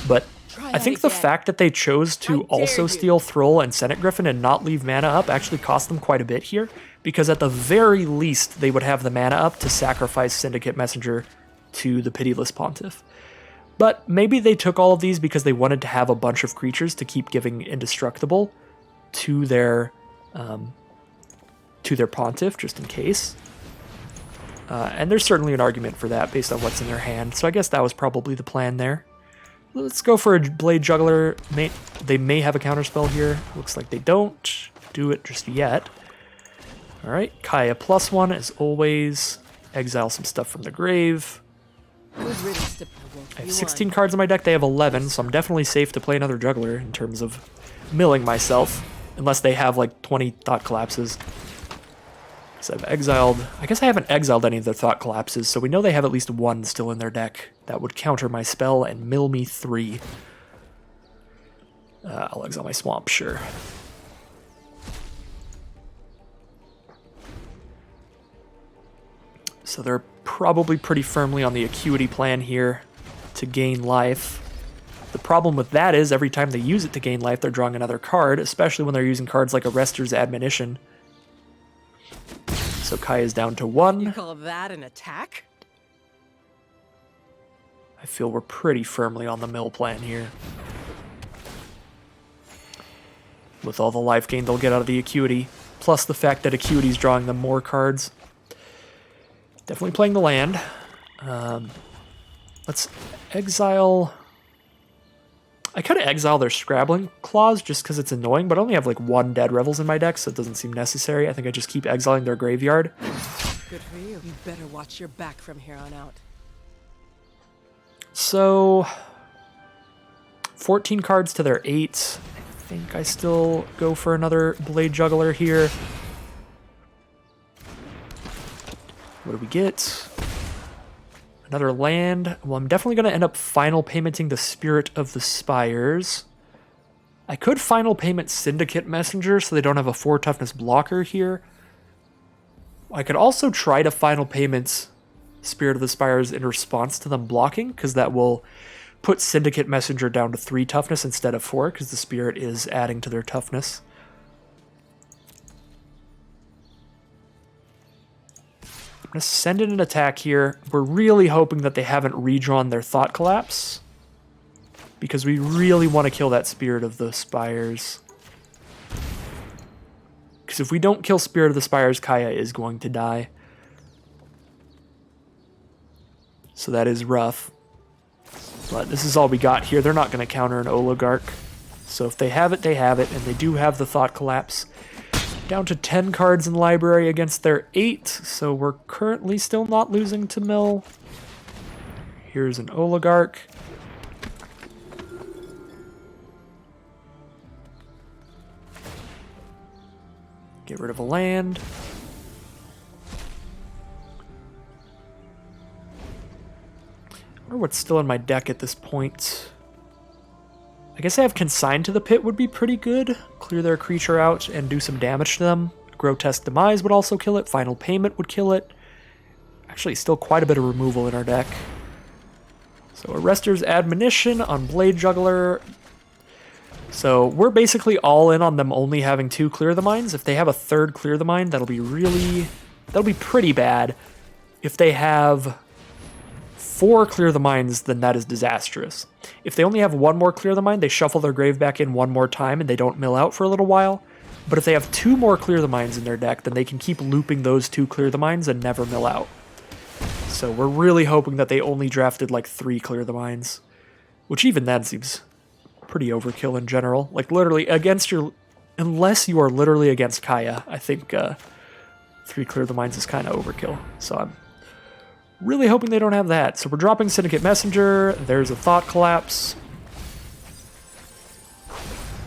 but I think the fact that they chose to also steal Thrall and Senate Griffin and not leave mana up actually cost them quite a bit here, because at the very least they would have the mana up to sacrifice Syndicate Messenger to the Pitiless Pontiff. But maybe they took all of these because they wanted to have a bunch of creatures to keep giving Indestructible to their Pontiff, just in case. And there's certainly an argument for that based on what's in their hand, so I guess that was probably the plan there. Let's go for a Blade Juggler. They may have a counterspell here. Looks like they don't do it just yet. Alright, Kaya +1 as always. Exile some stuff from the grave. I have 16 cards in my deck, they have 11, so I'm definitely safe to play another Juggler in terms of milling myself, unless they have like 20 Thought Collapses. I've exiled... I guess I haven't exiled any of their Thought Collapses, so we know they have at least 1 still in their deck that would counter my spell and mill me 3. I'll exile my Swamp, sure. So they're probably pretty firmly on the Acuity plan here to gain life. The problem with that is every time they use it to gain life, they're drawing another card, especially when they're using cards like Arrester's Admonition. So Kaya's down to 1. You call that an attack? I feel we're pretty firmly on the mill plan here. With all the life gain they'll get out of the Acuity, plus the fact that Acuity's drawing them more cards. Definitely playing the land. Let's exile... I could exile their Scrabbling Claws just because it's annoying, but I only have like 1 Dead Revels in my deck, so it doesn't seem necessary. I think I just keep exiling their graveyard. Good for you. You better watch your back from here on out. So, 14 cards to their 8. I think I still go for another Blade Juggler here. What do we get? Another land. Well, I'm definitely going to end up final paymenting the Spirit of the Spires. I could final payment Syndicate Messenger so they don't have a 4 toughness blocker here. I could also try to final payment Spirit of the Spires in response to them blocking, because that will put Syndicate Messenger down to 3 toughness instead of 4, because the Spirit is adding to their toughness. I'm going to send in an attack here. We're really hoping that they haven't redrawn their Thought Collapse, because we really want to kill that Spirit of the Spires. Because if we don't kill Spirit of the Spires, Kaya is going to die. So that is rough. But this is all we got here. They're not going to counter an Oligarch. So if they have it, they have it. And they do have the Thought Collapse. Down to 10 cards in library against their 8, so we're currently still not losing to mill. Here's an oligarch. Get rid of a land. I wonder what's still in my deck at this point. I guess I have Consigned to the Pit would be pretty good. Clear their creature out and do some damage to them. Grotesque Demise would also kill it. Final Payment would kill it. Actually, still quite a bit of removal in our deck. So Arrester's Admonition on Blade Juggler. So we're basically all in on them only having 2 Clear the Minds. If they have a 3rd Clear the Mind, that'll be pretty bad. If they have 4 Clear the Minds, then that is disastrous. If they only have 1 more Clear the Mind, they shuffle their grave back in 1 more time and they don't mill out for a little while. But if they have 2 more Clear the Minds in their deck, then they can keep looping those 2 Clear the Minds and never mill out. So we're really hoping that they only drafted like 3 Clear the Minds, which even that seems pretty overkill in general. Like literally against unless you are literally against Kaya, I think 3 Clear the Minds is kind of overkill. So I'm really hoping they don't have that. So we're dropping Syndicate Messenger. There's a Thought Collapse.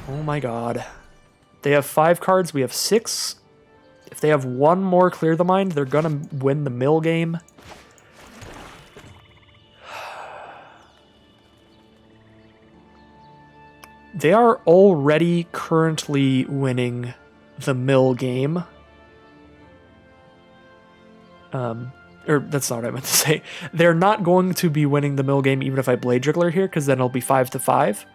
Oh my god. They have 5 cards. We have 6. If they have 1 more Clear the Mind, they're gonna win the mill game. They are already currently winning the mill game. Or that's not what I meant to say. They're not going to be winning the mill game even if I Blade Juggler here, because then it'll be 5-5.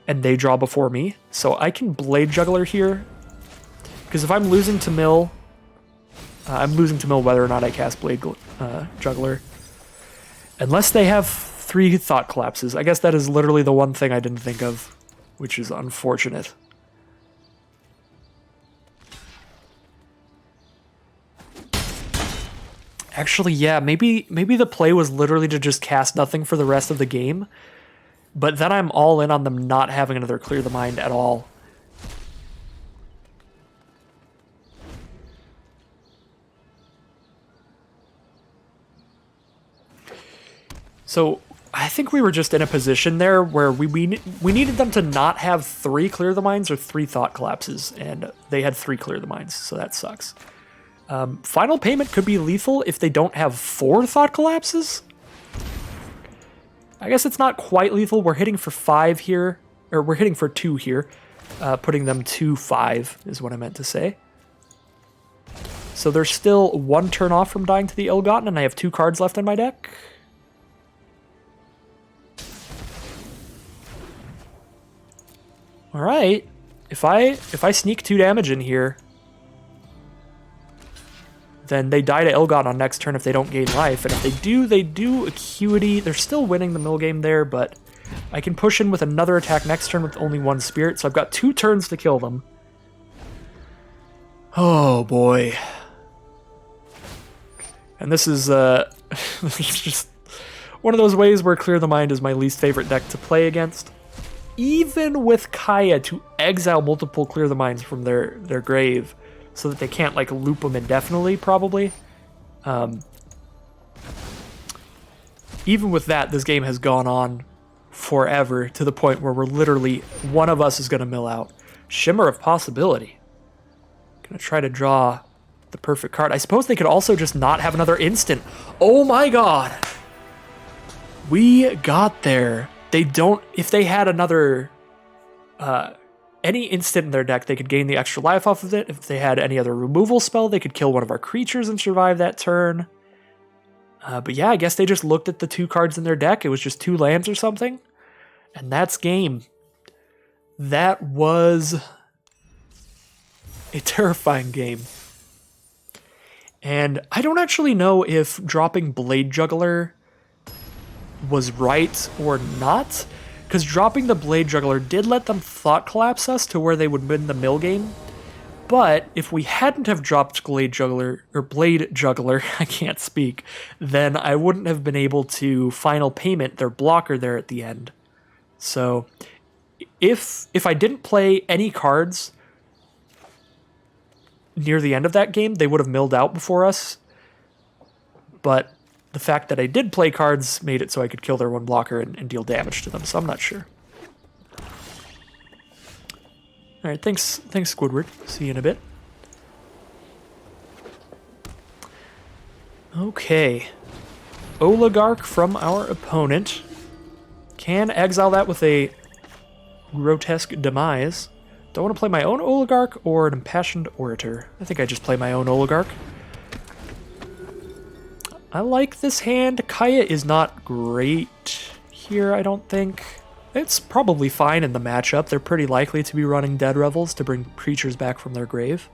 And they draw before me. So I can Blade Juggler here. Because if I'm losing to mill, I'm losing to mill whether or not I cast Blade Juggler. Unless they have 3 Thought Collapses. I guess that is literally the one thing I didn't think of, which is unfortunate. Actually, yeah, maybe the play was literally to just cast nothing for the rest of the game. But then I'm all in on them not having another Clear the Mind at all. So I think we were just in a position there where we needed them to not have 3 Clear the Minds or 3 Thought Collapses, and they had 3 Clear the Minds, so that sucks. Final Payment could be lethal if they don't have 4 Thought Collapses. I guess it's not quite lethal. We're hitting for 5 here, or we're hitting for 2 here. Putting them 2-5 is what I meant to say. So they're still 1 turn off from dying to the Ill-Gotten, and I have 2 cards left in my deck. All right, if I sneak 2 damage in here, then they die to Ill-Gotten on next turn if they don't gain life, and if they do Acuity. They're still winning the mill game there, but I can push in with another attack next turn with only 1 spirit, so I've got 2 turns to kill them. Oh boy. And this is this is just one of those ways where Clear the Mind is my least favorite deck to play against. Even with Kaya to exile multiple Clear the Minds from their grave so that they can't like loop them indefinitely, probably. Even with that, this game has gone on forever to the point where we're literally, one of us is going to mill out. Shimmer of Possibility. Gonna try to draw the perfect card. I suppose they could also just not have another instant. Oh my god! We got there. They don't, if they had another, any instant in their deck, they could gain the extra life off of it. If they had any other removal spell, they could kill one of our creatures and survive that turn. But yeah, I guess they just looked at the 2 cards in their deck. It was just 2 lands or something. And that's game. That was a terrifying game. And I don't actually know if dropping Blade Juggler was right or not, because dropping the Blade Juggler did let them Thought Collapse us to where they would win the mill game. But if we hadn't have dropped Blade Juggler, I can't speak, then I wouldn't have been able to Final Payment their blocker there at the end. So if I didn't play any cards near the end of that game, they would have milled out before us. But the fact that I did play cards made it so I could kill their one blocker and deal damage to them, so I'm not sure. Alright, thanks Squidward. See you in a bit. Okay. Oligarch from our opponent. Can exile that with a grotesque demise. Do I want to play my own Oligarch or an Impassioned Orator? I think I just play my own Oligarch. I like this hand. Kaya is not great here, I don't think. It's probably fine in the matchup. They're pretty likely to be running Dead Revels to bring creatures back from their grave.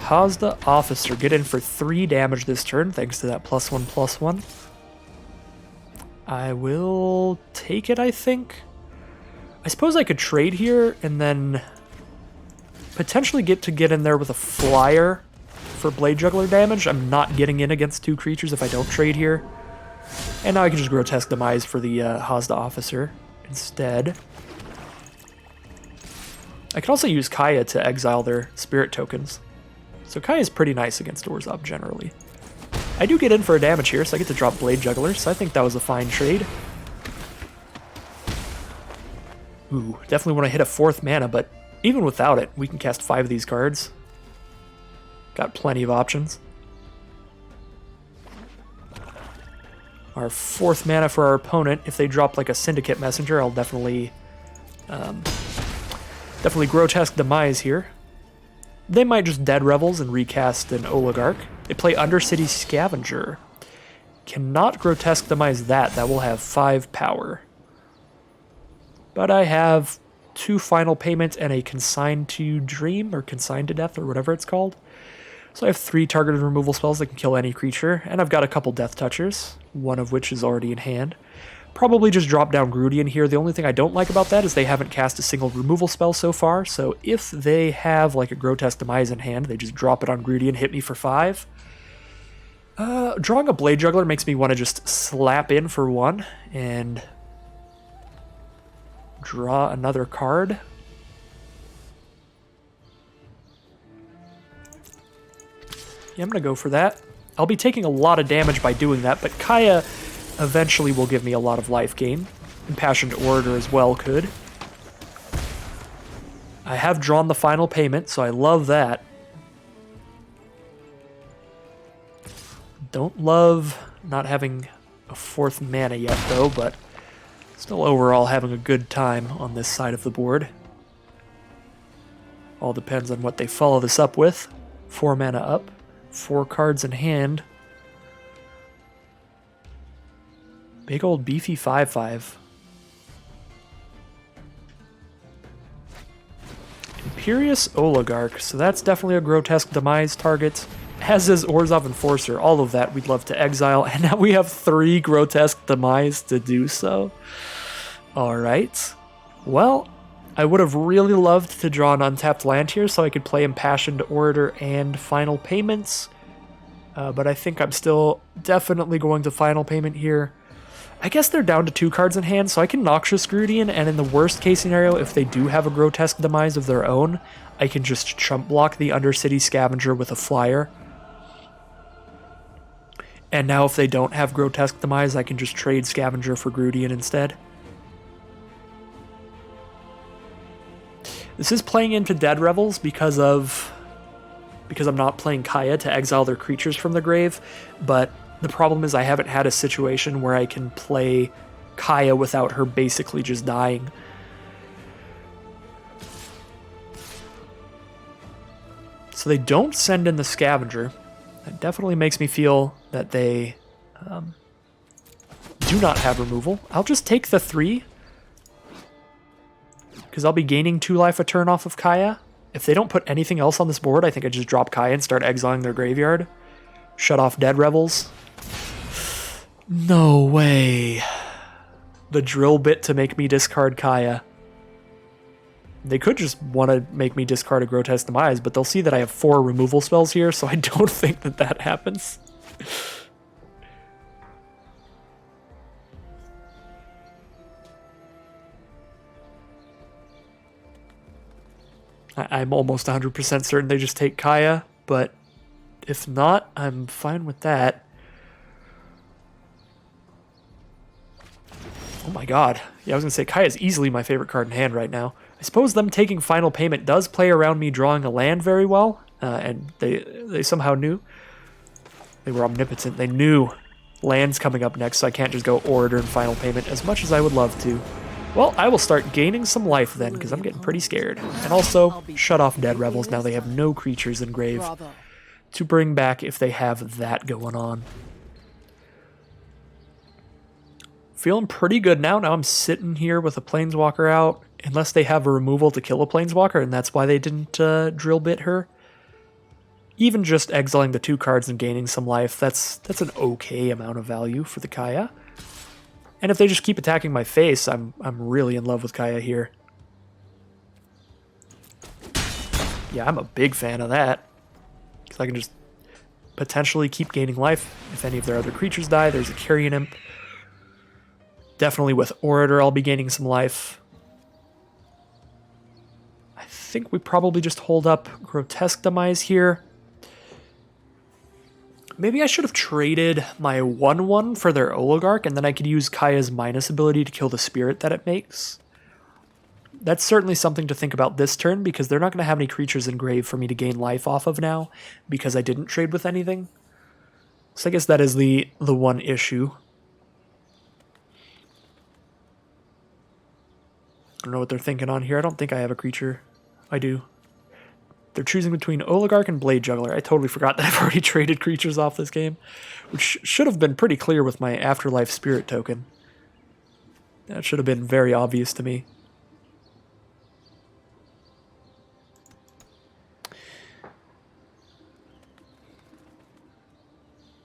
Hazda Officer, get in for 3 damage this turn, thanks to that +1/+1. I will take it, I think. I suppose I could trade here and then potentially get in there with a flyer for Blade Juggler damage. I'm not getting in against 2 creatures if I don't trade here. And now I can just Grotesque Demise for the Hazda Officer instead. I can also use Kaya to exile their spirit tokens. So Kaya is pretty nice against Orzhov generally. I do get in for a damage here, so I get to drop Blade Juggler, so I think that was a fine trade. Ooh, definitely want to hit a 4th mana, but even without it, we can cast 5 of these cards. Got plenty of options. Our 4th mana for our opponent. If they drop like a Syndicate Messenger, I'll definitely Grotesque Demise here. They might just Dead Revels and recast an Oligarch. They play Undercity Scavenger. Cannot Grotesque Demise that. That will have 5 power. But I have 2 Final Payments and a Consigned to Dream, or Consigned to Death, or whatever it's called. So I have 3 targeted removal spells that can kill any creature, and I've got a couple Death Touchers, one of which is already in hand. Probably just drop down Grudian here. The only thing I don't like about that is they haven't cast a single removal spell so far, so if they have like a Grotesque Demise in hand, they just drop it on Grudian, hit me for 5. Drawing a Blade Juggler makes me want to just slap in for 1 and draw another card. Yeah, I'm going to go for that. I'll be taking a lot of damage by doing that, but Kaya eventually will give me a lot of life gain. Impassioned Orator as well could. I have drawn the Final Payment, so I love that. Don't love not having a 4th mana yet, though, but still overall having a good time on this side of the board. All depends on what they follow this up with. 4 mana up, 4 cards in hand. Big old beefy 5/5. Imperious Oligarch, so that's definitely a Grotesque Demise target. As is Orzhov Enforcer, all of that we'd love to exile, and now we have 3 Grotesque Demise to do so. Alright. Well, I would have really loved to draw an untapped land here so I could play Impassioned Orator and Final Payments, but I think I'm still definitely going to Final Payment here. I guess they're down to 2 cards in hand, so I can Noxious Grudian, and in the worst case scenario, if they do have a Grotesque Demise of their own, I can just chump block the Undercity Scavenger with a flyer. And now if they don't have Grotesque Demise, I can just trade Scavenger for Grudian instead. This is playing into Dead Revels because I'm not playing Kaya to exile their creatures from the grave, but the problem is I haven't had a situation where I can play Kaya without her basically just dying. So they don't send in the Scavenger. That definitely makes me feel that they do not have removal. I'll just take the 3, because I'll be gaining 2 life a turn off of Kaya. If they don't put anything else on this board, I think I just drop Kaya and start exiling their graveyard. Shut off Dead Revels. No way. The drill bit to make me discard Kaya. They could just want to make me discard a Grotesque Demise, but they'll see that I have 4 removal spells here, so I don't think that that happens. I'm almost 100% certain they just take Kaya, but if not, I'm fine with that. Oh my god. Yeah, I was going to say, Kaya is easily my favorite card in hand right now. I suppose them taking Final Payment does play around me drawing a land very well, and they somehow knew. They were omnipotent. They knew land's coming up next, so I can't just go Orator and Final Payment as much as I would love to. Well, I will start gaining some life then, because I'm getting pretty scared. And also, shut off Dead Rebels. Now they have no creatures in grave to bring back if they have that going on. Feeling pretty good now. Now I'm sitting here with a Planeswalker out, unless they have a removal to kill a Planeswalker, and that's why they didn't drill bit her. Even just exiling the 2 cards and gaining some life, that's an okay amount of value for the Kaya. And if they just keep attacking my face, I'm really in love with Kaya here. Yeah, I'm a big fan of that. Because I can just potentially keep gaining life if any of their other creatures die. There's a Carrion Imp. Definitely with Orator, I'll be gaining some life. I think we probably just hold up Grotesque Demise here. Maybe I should have traded my 1/1 for their Oligarch, and then I could use Kaya's minus ability to kill the spirit that it makes. That's certainly something to think about this turn, because they're not going to have any creatures in grave for me to gain life off of now, because I didn't trade with anything. So I guess that is the one issue. I don't know what they're thinking on here. I don't think I have a creature. I do. They're choosing between Oligarch and Blade Juggler. I totally forgot that I've already traded creatures off this game, which should have been pretty clear with my Afterlife Spirit token. That should have been very obvious to me.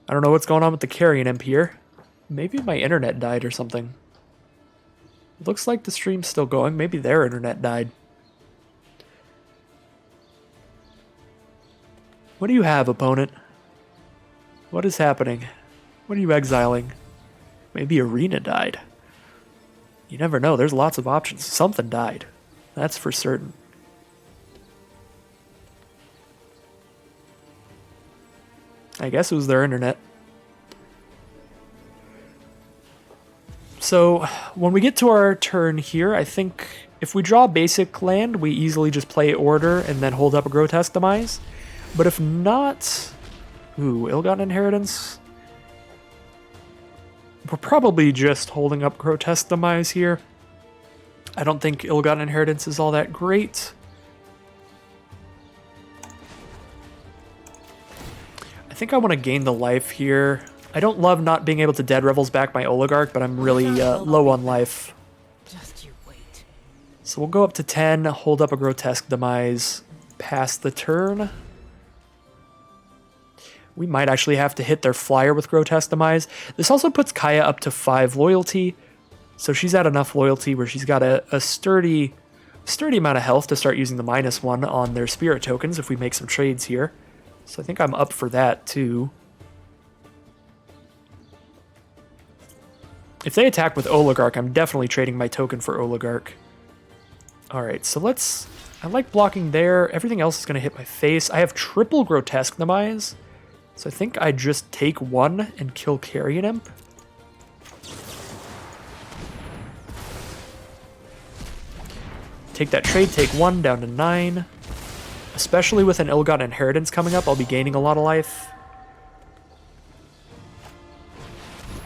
I don't know what's going on with the Carrion Imp here. Maybe my internet died or something. Looks like the stream's still going. Maybe their internet died. What do you have, opponent? What is happening? What are you exiling? Maybe Arena died. You never know. There's lots of options. Something died. That's for certain. I guess it was their internet. So, when we get to our turn here, I think if we draw a basic land, we easily just play Order and then hold up a Grotesque Demise. But if not... Ooh, Ill-Gotten Inheritance? We're probably just holding up Grotesque Demise here. I don't think Ill-Gotten Inheritance is all that great. I think I want to gain the life here. I don't love not being able to Dead Rebels back my Oligarch, but I'm really low on life. Just you wait. So we'll go up to 10, hold up a Grotesque Demise, pass the turn. We might actually have to hit their flyer with Grotesque Demise. This also puts Kaya up to 5 loyalty, so she's at enough loyalty where she's got a sturdy amount of health to start using the -1 on their spirit tokens if we make some trades here. So I think I'm up for that too. If they attack with Oligarch, I'm definitely trading my token for Oligarch. Alright, so let's... I like blocking there. Everything else is going to hit my face. I have triple Grotesque Demise. So I think I just take 1 and kill Carrion Imp. Take that trade, take 1 down to 9. Especially with an Ill-Gotten Inheritance coming up, I'll be gaining a lot of life.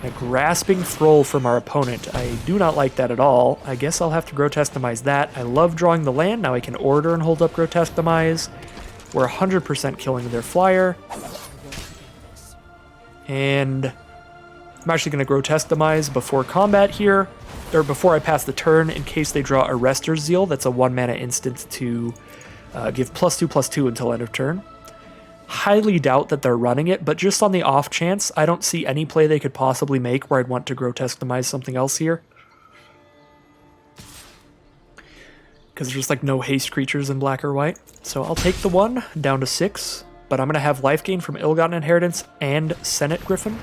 And a Grasping Thrall from our opponent. I do not like that at all. I guess I'll have to Grotesque Demise that. I love drawing the land. Now I can Order and hold up Grotesque Demise. We're 100% killing their flyer. And I'm actually going to Grotesque Demise before combat here, or before I pass the turn, in case they draw Arrester's Zeal. That's a 1-mana instant to give +2/+2 until end of turn. Highly doubt that they're running it, but just on the off chance, I don't see any play they could possibly make where I'd want to Grotesque Demise something else here. Because there's just like no haste creatures in black or white. So I'll take the 1 down to 6. But I'm going to have life gain from Ill-Gotten Inheritance and Senate Griffin.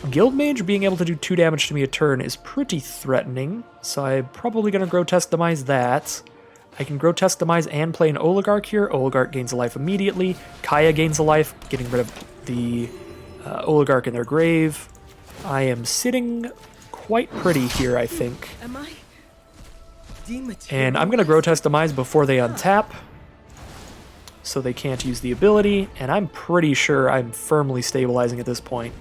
Guildmage being able to do 2 damage to me a turn is pretty threatening, so I'm probably going to Grotesque Demise that. I can Grotesque Demise and play an Oligarch here. Oligarch gains a life immediately. Kaya gains a life, getting rid of the Oligarch in their grave. I am sitting quite pretty here, I think. Am I And I'm going to Grotesque Demise before they untap, so they can't use the ability, and I'm pretty sure I'm firmly stabilizing at this point.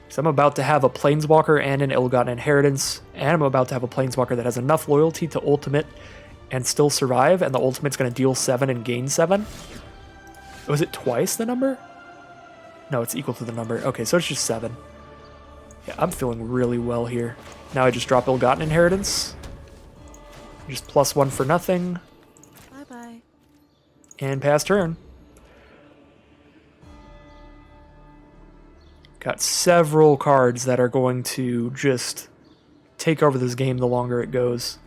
So I'm about to have a Planeswalker and an Ill-Gotten Inheritance, and I'm about to have a Planeswalker that has enough loyalty to ultimate and still survive, and the ultimate's going to deal 7 and gain 7. Was it twice the number? No, it's equal to the number. Okay, so it's just 7. Yeah, I'm feeling really well here. Now I just drop Ill-Gotten Inheritance. Just +1 for nothing. Bye-bye. And pass turn. Got several cards that are going to just take over this game the longer it goes.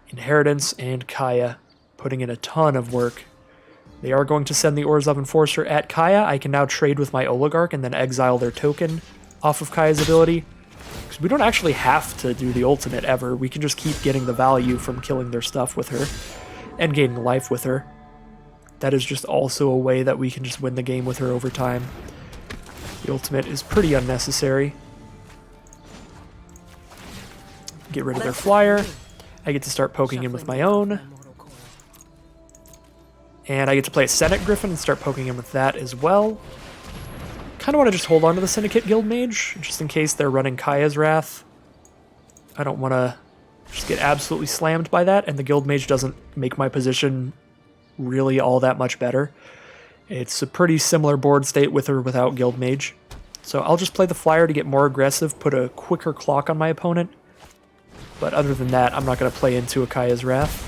Inheritance and Kaya, putting in a ton of work. They are going to send the Orzhov Enforcer at Kaya. I can now trade with my Oligarch and then exile their token off of Kaya's ability. Because we don't actually have to do the ultimate ever. We can just keep getting the value from killing their stuff with her and gaining life with her. That is just also a way that we can just win the game with her over time. The ultimate is pretty unnecessary. Get rid of their flyer. I get to start poking in with my own. And I get to play a Senate Griffin and start poking in with that as well. Kind of want to just hold on to the Syndicate Guild Mage, just in case they're running Kaya's Wrath. I don't want to just get absolutely slammed by that, and the Guild Mage doesn't make my position really all that much better. It's a pretty similar board state with or without Guild Mage. So I'll just play the flyer to get more aggressive, put a quicker clock on my opponent. But other than that, I'm not going to play into a Kaya's Wrath.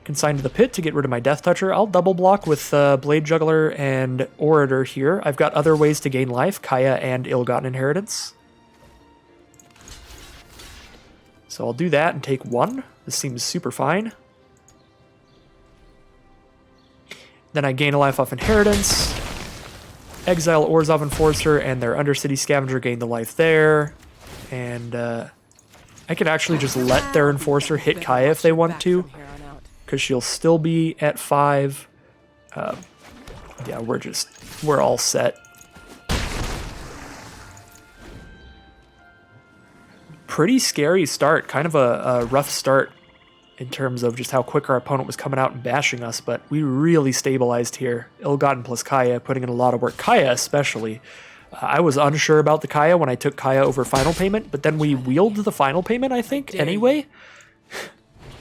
Consign to the pit to get rid of my Death Toucher. I'll double block with Blade Juggler and Orator here. I've got other ways to gain life, Kaya and Ill-Gotten Inheritance. So I'll do that and take 1. This seems super fine. Then I gain a life off Inheritance. Exile Orzhov Enforcer and their Undercity Scavenger, gain the life there. And I can actually just let their Enforcer hit Kaya if they want to, because she'll still be at 5. Yeah, we're all set. Pretty scary start, kind of a rough start in terms of just how quick our opponent was coming out and bashing us, but we really stabilized here. Ill-Gotten plus Kaya, putting in a lot of work. Kaya especially. I was unsure about the Kaya when I took Kaya over Final Payment, but then we wheeled the Final Payment, I think, anyway.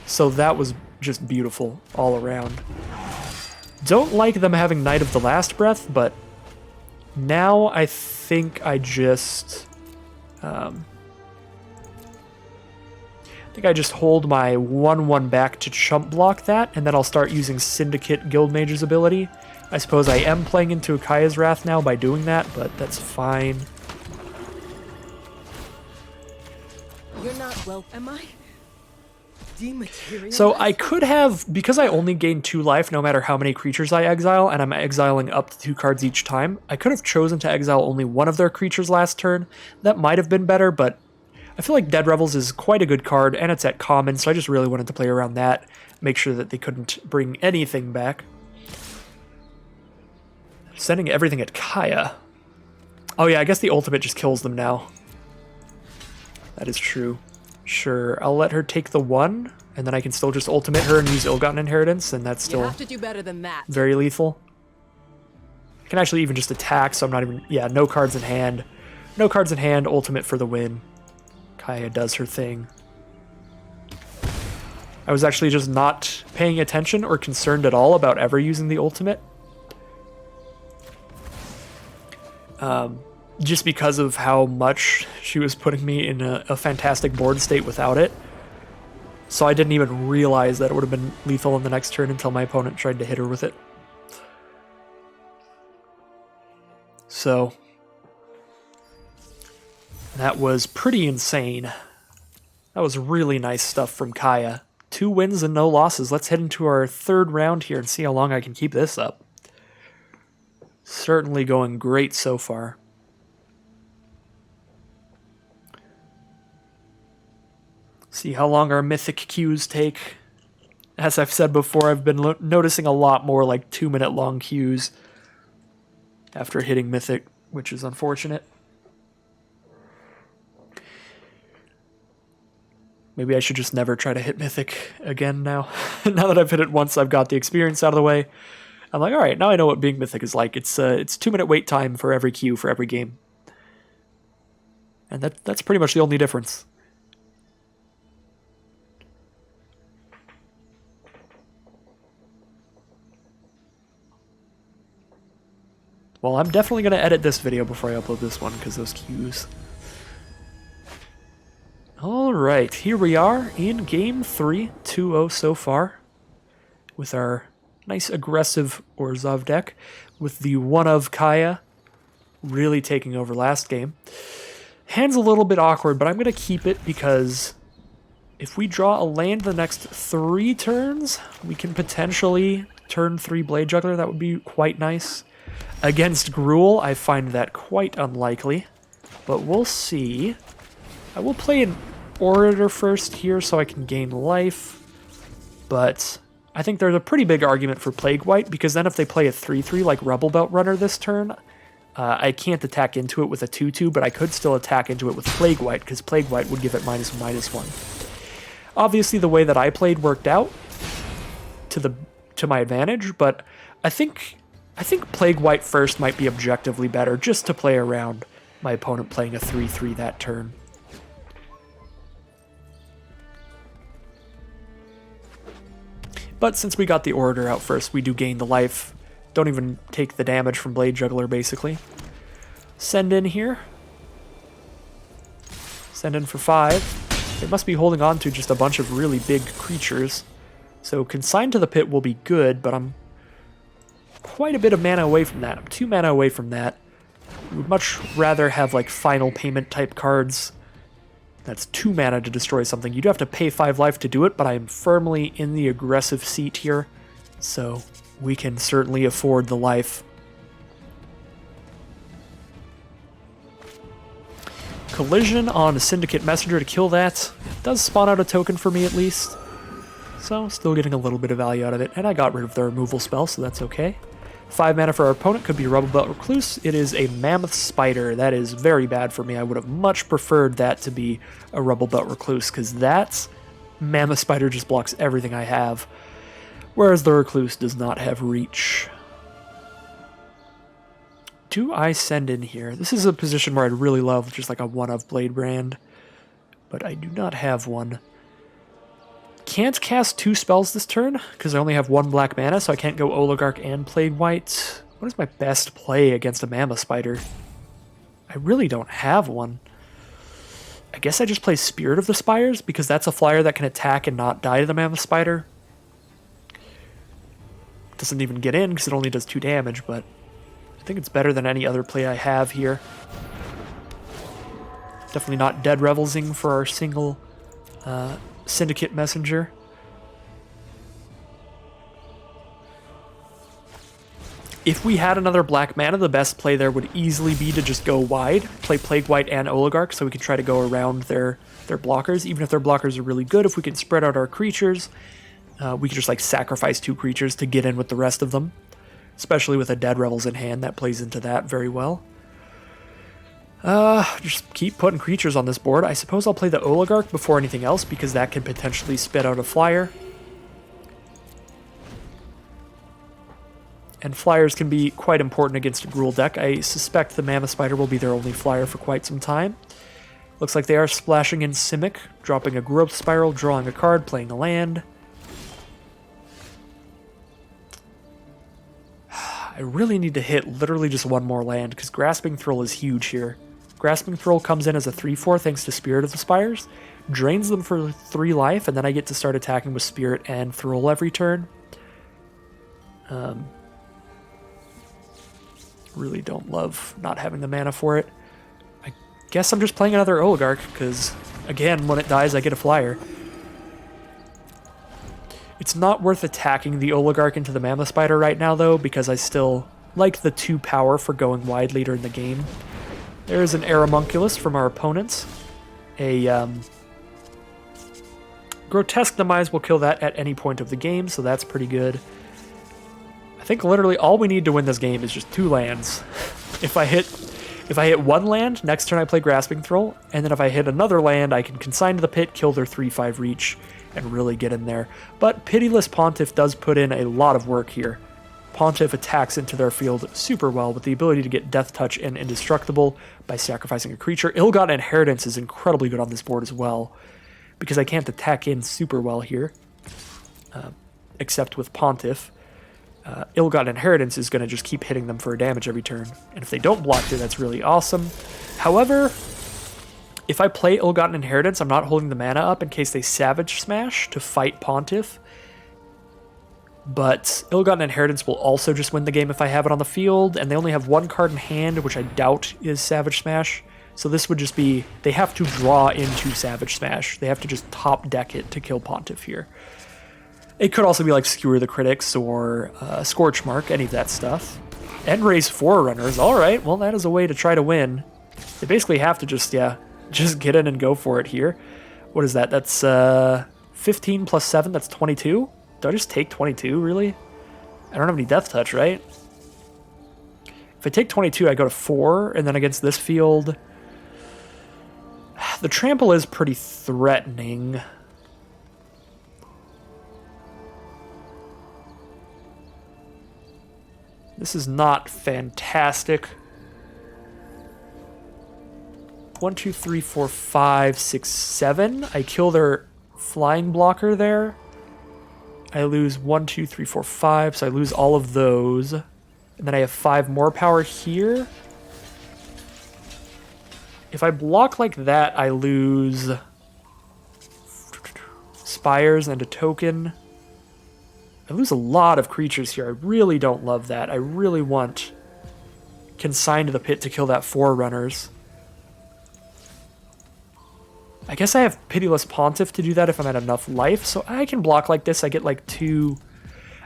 So that was just beautiful all around. Don't like them having Knight of the Last Breath, but now I think I just... I just hold my 1/1 back to chump block that, and then I'll start using Syndicate Guild Mage's ability. I suppose I am playing into a Kaya's Wrath now by doing that, but that's fine. You're not well, am I? So I could have, because I only gain 2 life no matter how many creatures I exile, and I'm exiling up to 2 cards each time, I could have chosen to exile only one of their creatures last turn. That might have been better, but I feel like Dead Revels is quite a good card, and it's at common, so I just really wanted to play around that, make sure that they couldn't bring anything back. Sending everything at Kaya. Oh yeah, I guess the ultimate just kills them now. That is true. Sure, I'll let her take the 1, and then I can still just ultimate her and use Ill-Gotten Inheritance, and that's still you have to do better than that. Very lethal. I can actually even just attack, so I'm not even... Yeah, no cards in hand. No cards in hand, ultimate for the win. Kaya does her thing. I was actually just not paying attention or concerned at all about ever using the ultimate. Just because of how much she was putting me in a fantastic board state without it. So I didn't even realize that it would have been lethal in the next turn until my opponent tried to hit her with it. So that was pretty insane. That was really nice stuff from Kaya. 2 wins and no losses. Let's head into our 3rd round here and see how long I can keep this up. Certainly going great so far. See how long our mythic queues take. As I've said before, I've been noticing a lot more like 2-minute long queues after hitting Mythic, which is unfortunate. Maybe I should just never try to hit Mythic again now. Now that I've hit it once, I've got the experience out of the way. I'm like, all right, now I know what being Mythic is like. It's 2-minute wait time for every queue for every game. And that's pretty much the only difference. Well, I'm definitely going to edit this video before I upload this one, because those queues. Alright, here we are in Game 3, 2-0 so far, with our nice aggressive Orzhov deck, with the one of Kaya really taking over last game. Hand's a little bit awkward, but I'm going to keep it because if we draw a land the next 3 turns, we can potentially turn 3 Blade Juggler. That would be quite nice. Against Gruul, I find that quite unlikely, but we'll see. I will play an Orator first here so I can gain life, but I think there's a pretty big argument for Plague White, because then if they play a 3-3 like Rebel Belt Runner this turn, I can't attack into it with a 2-2, but I could still attack into it with Plague White, because Plague White would give it -1/-1. Obviously, the way that I played worked out to my advantage, but I think Plague White first might be objectively better, just to play around my opponent playing a 3-3 that turn. But since we got the Orator out first, we do gain the life. Don't even take the damage from Blade Juggler, basically. Send in here. Send in for 5. They must be holding on to just a bunch of really big creatures. So Consign to the Pit will be good, but I'm quite a bit of mana away from that. I'm 2 mana away from that. I would much rather have like Final Payment type cards. That's 2 mana to destroy something. You do have to pay 5 life to do it, but I am firmly in the aggressive seat here, so we can certainly afford the life. Collision on a Syndicate Messenger to kill that. It does spawn out a token for me at least, so still getting a little bit of value out of it, and I got rid of the removal spell, so that's okay. 5 mana for our opponent could be Rebel Belt Recluse. It is a Mammoth Spider. That is very bad for me. I would have much preferred that to be a Rebel Belt Recluse, because that Mammoth Spider just blocks everything I have, whereas the Recluse does not have reach. Do I send in here? This is a position where I'd really love just like a one of Blade Brand, but I do not have one. Can't cast 2 spells this turn, because I only have 1 black mana, so I can't go Oligarch and Plague White. What is my best play against a Mammoth Spider? I really don't have one. I guess I just play Spirit of the Spires, because that's a flyer that can attack and not die to the Mammoth Spider. Doesn't even get in, because it only does 2 damage, but I think it's better than any other play I have here. Definitely not Dead Revelsing for our single Syndicate Messenger. If we had another black mana, the best play there would easily be to just go wide, play Plague White and Oligarch, so we can try to go around their blockers. Even if their blockers are really good, if we can spread out our creatures, we could just like sacrifice 2 creatures to get in with the rest of them. Especially with a Dead Revels in hand, that plays into that very well. Just keep putting creatures on this board. I suppose I'll play the Oligarch before anything else, because that can potentially spit out a flyer. And flyers can be quite important against a Gruul deck. I suspect the Mammoth Spider will be their only flyer for quite some time. Looks like they are splashing in Simic, dropping a Growth Spiral, drawing a card, playing a land. I really need to hit literally just 1 more land, because Grasping Thrill is huge here. Grasping Thrill comes in as a 3/4 thanks to Spirit of the Spires, drains them for 3 life, and then I get to start attacking with Spirit and Thrill every turn. Really don't love not having the mana for it. I guess I'm just playing another Oligarch, because, again, when it dies, I get a flyer. It's not worth attacking the Oligarch into the Mammoth Spider right now, though, because I still like the 2 power for going wide later in the game. There is an Aeromunculus from our opponents. A Grotesque Demise will kill that at any point of the game, so that's pretty good. I think literally all we need to win this game is just 2 lands. If I hit 1 land, next turn I play Grasping Thrall, and then if I hit another land, I can Consign to the Pit, kill their 3/5 reach, and really get in there. But Pitiless Pontiff does put in a lot of work here. Pontiff attacks into their field super well with the ability to get Death Touch and Indestructible by sacrificing a creature. Ill-Gotten Inheritance is incredibly good on this board as well, because I can't attack in super well here, except with Pontiff. Ill-Gotten Inheritance is going to just keep hitting them for damage every turn, and if they don't block it, that's really awesome. However, if I play Ill-Gotten Inheritance, I'm not holding the mana up in case they Savage Smash to fight Pontiff, but Ill-Gotten Inheritance will also just win the game if I have it on the field, and they only have 1 card in hand, which I doubt is Savage Smash, so this would just be, they have to draw into Savage Smash. They have to just top deck it to kill Pontiff here. It could also be like Skewer the Critics or Scorchmark, any of that stuff. End-Raise Forerunners, alright, well that is a way to try to win. They basically have to just get in and go for it here. What is that? That's 15 plus 7, that's 22? Do I just take 22, really? I don't have any Death Touch, right? If I take 22, I go to 4, and then against this field... The Trample is pretty threatening. This is not fantastic. 1, 2, 3, 4, 5, 6, 7. I kill their flying blocker there. I lose 1, 2, 3, 4, 5, so I lose all of those. And then I have 5 more power here. If I block like that, I lose Spires and a token. I lose a lot of creatures here. I really don't love that. I really want Consign to the Pit to kill that Forerunners. I guess I have Pitiless Pontiff to do that if I'm at enough life, so I can block like this. I get like 2...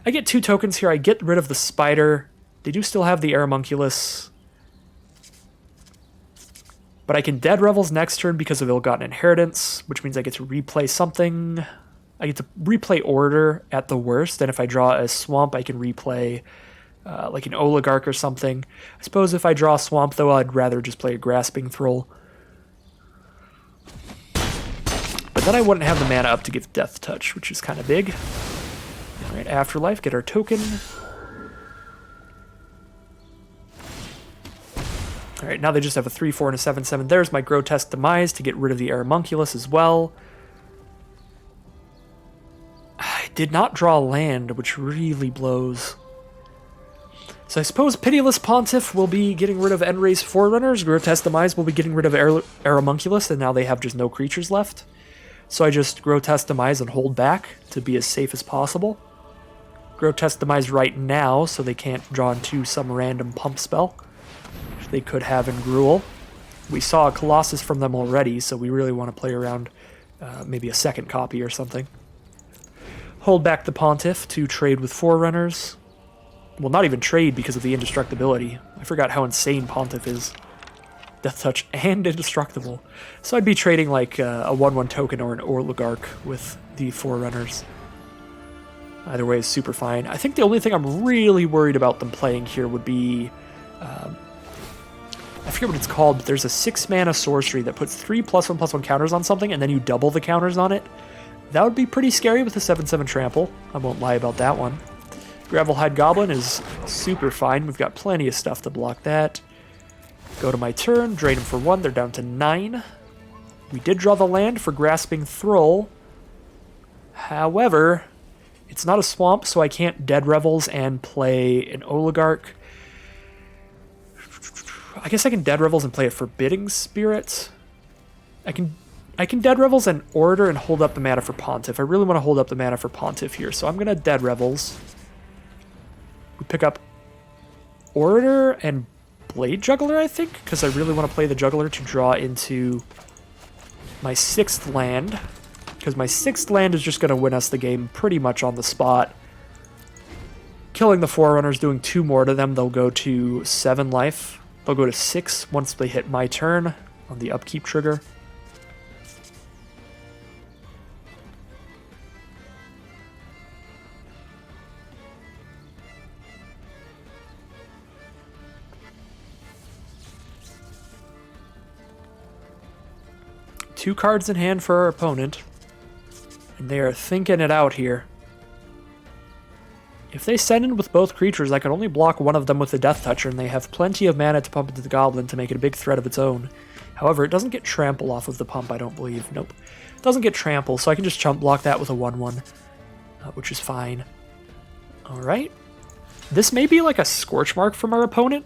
I get 2 tokens here. I get rid of the Spider. They do still have the Aeromunculus. But I can Dead Revels next turn because of Ill-Gotten Inheritance, which means I get to replay something. I get to replay Order at the worst, and if I draw a Swamp, I can replay like an Oligarch or something. I suppose if I draw a Swamp, though, I'd rather just play a Grasping Thrall. But then I wouldn't have the mana up to give Death Touch, which is kind of big. Alright, Afterlife, get our token. Alright, now they just have a 3/4 and a 7/7. There's my Grotesque Demise to get rid of the Aeromunculus as well. I did not draw land, which really blows. So I suppose Pitiless Pontiff will be getting rid of End-Raise Forerunners, Grotesque Demise will be getting rid of Aeromunculus, and now they have just no creatures left. So I just Grotesque Demise and hold back to be as safe as possible. Grotesque Demise right now, so they can't draw into some random pump spell, which they could have in Gruul. We saw a Colossus from them already, so we really want to play around maybe a second copy or something. Hold back the Pontiff to trade with Forerunners. Well, not even trade because of the indestructibility. I forgot how insane Pontiff is. Death Touch and indestructible. So I'd be trading like a 1/1 token or an Oligarch with the Forerunners. Either way is super fine. I think the only thing I'm really worried about them playing here would be... I forget what it's called, but there's a 6-mana sorcery that puts 3 +1/+1 counters on something, and then you double the counters on it. That would be pretty scary with a 7/7 trample. I won't lie about that one. Gravelhide Goblin is super fine. We've got plenty of stuff to block that. Go to my turn, drain them for 1. They're down to 9. We did draw the land for Grasping Thrall. However, it's not a swamp, so I can't Dead Revels and play an Oligarch. I guess I can Dead Revels and play a Forbidding Spirit. I can Dead Revels and Order and hold up the mana for Pontiff. I really want to hold up the mana for Pontiff here, so I'm going to Dead Revels. We pick up Order and Blade Juggler, I think, because I really want to play the Juggler to draw into my 6th land, because my 6th land is just going to win us the game pretty much on the spot. Killing the Forerunners, doing 2 more to them, they'll go to 7 life. They'll go to 6 once they hit my turn on the upkeep trigger. 2 cards in hand for our opponent. And they are thinking it out here. If they send in with both creatures, I can only block one of them with the Death Toucher, and they have plenty of mana to pump into the Goblin to make it a big threat of its own. However, it doesn't get Trample off of the pump, I don't believe. Nope. It doesn't get Trample, so I can just chump block that with a 1/1, which is fine. Alright. This may be like a Scorch Mark from our opponent,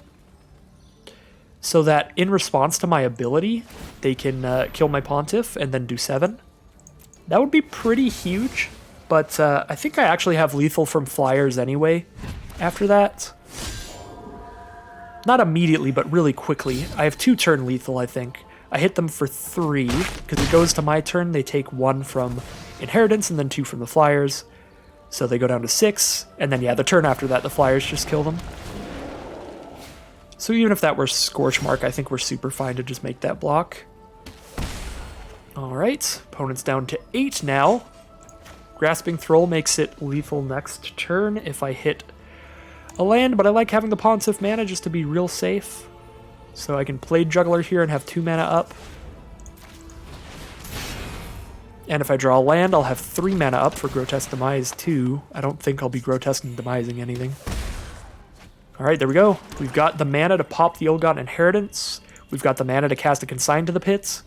so that in response to my ability, they can kill my Pontiff and then do 7. That would be pretty huge. But I think I actually have lethal from flyers anyway after that. Not immediately, but really quickly. I have 2 turn lethal, I think. I hit them for 3, because it goes to my turn. They take 1 from Inheritance and then 2 from the flyers. So they go down to 6, and then yeah, the turn after that, the flyers just kill them. So even if that were Scorch Mark, I think we're super fine to just make that block. Alright, opponent's down to 8 now. Grasping Thrall makes it lethal next turn if I hit a land, but I like having the Pontiff mana just to be real safe. So I can play Juggler here and have 2 mana up. And if I draw a land, I'll have 3 mana up for Grotesque Demise too. I don't think I'll be Grotesque and Demising anything. Alright, there we go. We've got the mana to pop the Ill-Gotten Inheritance. We've got the mana to cast a Consign to the Pits.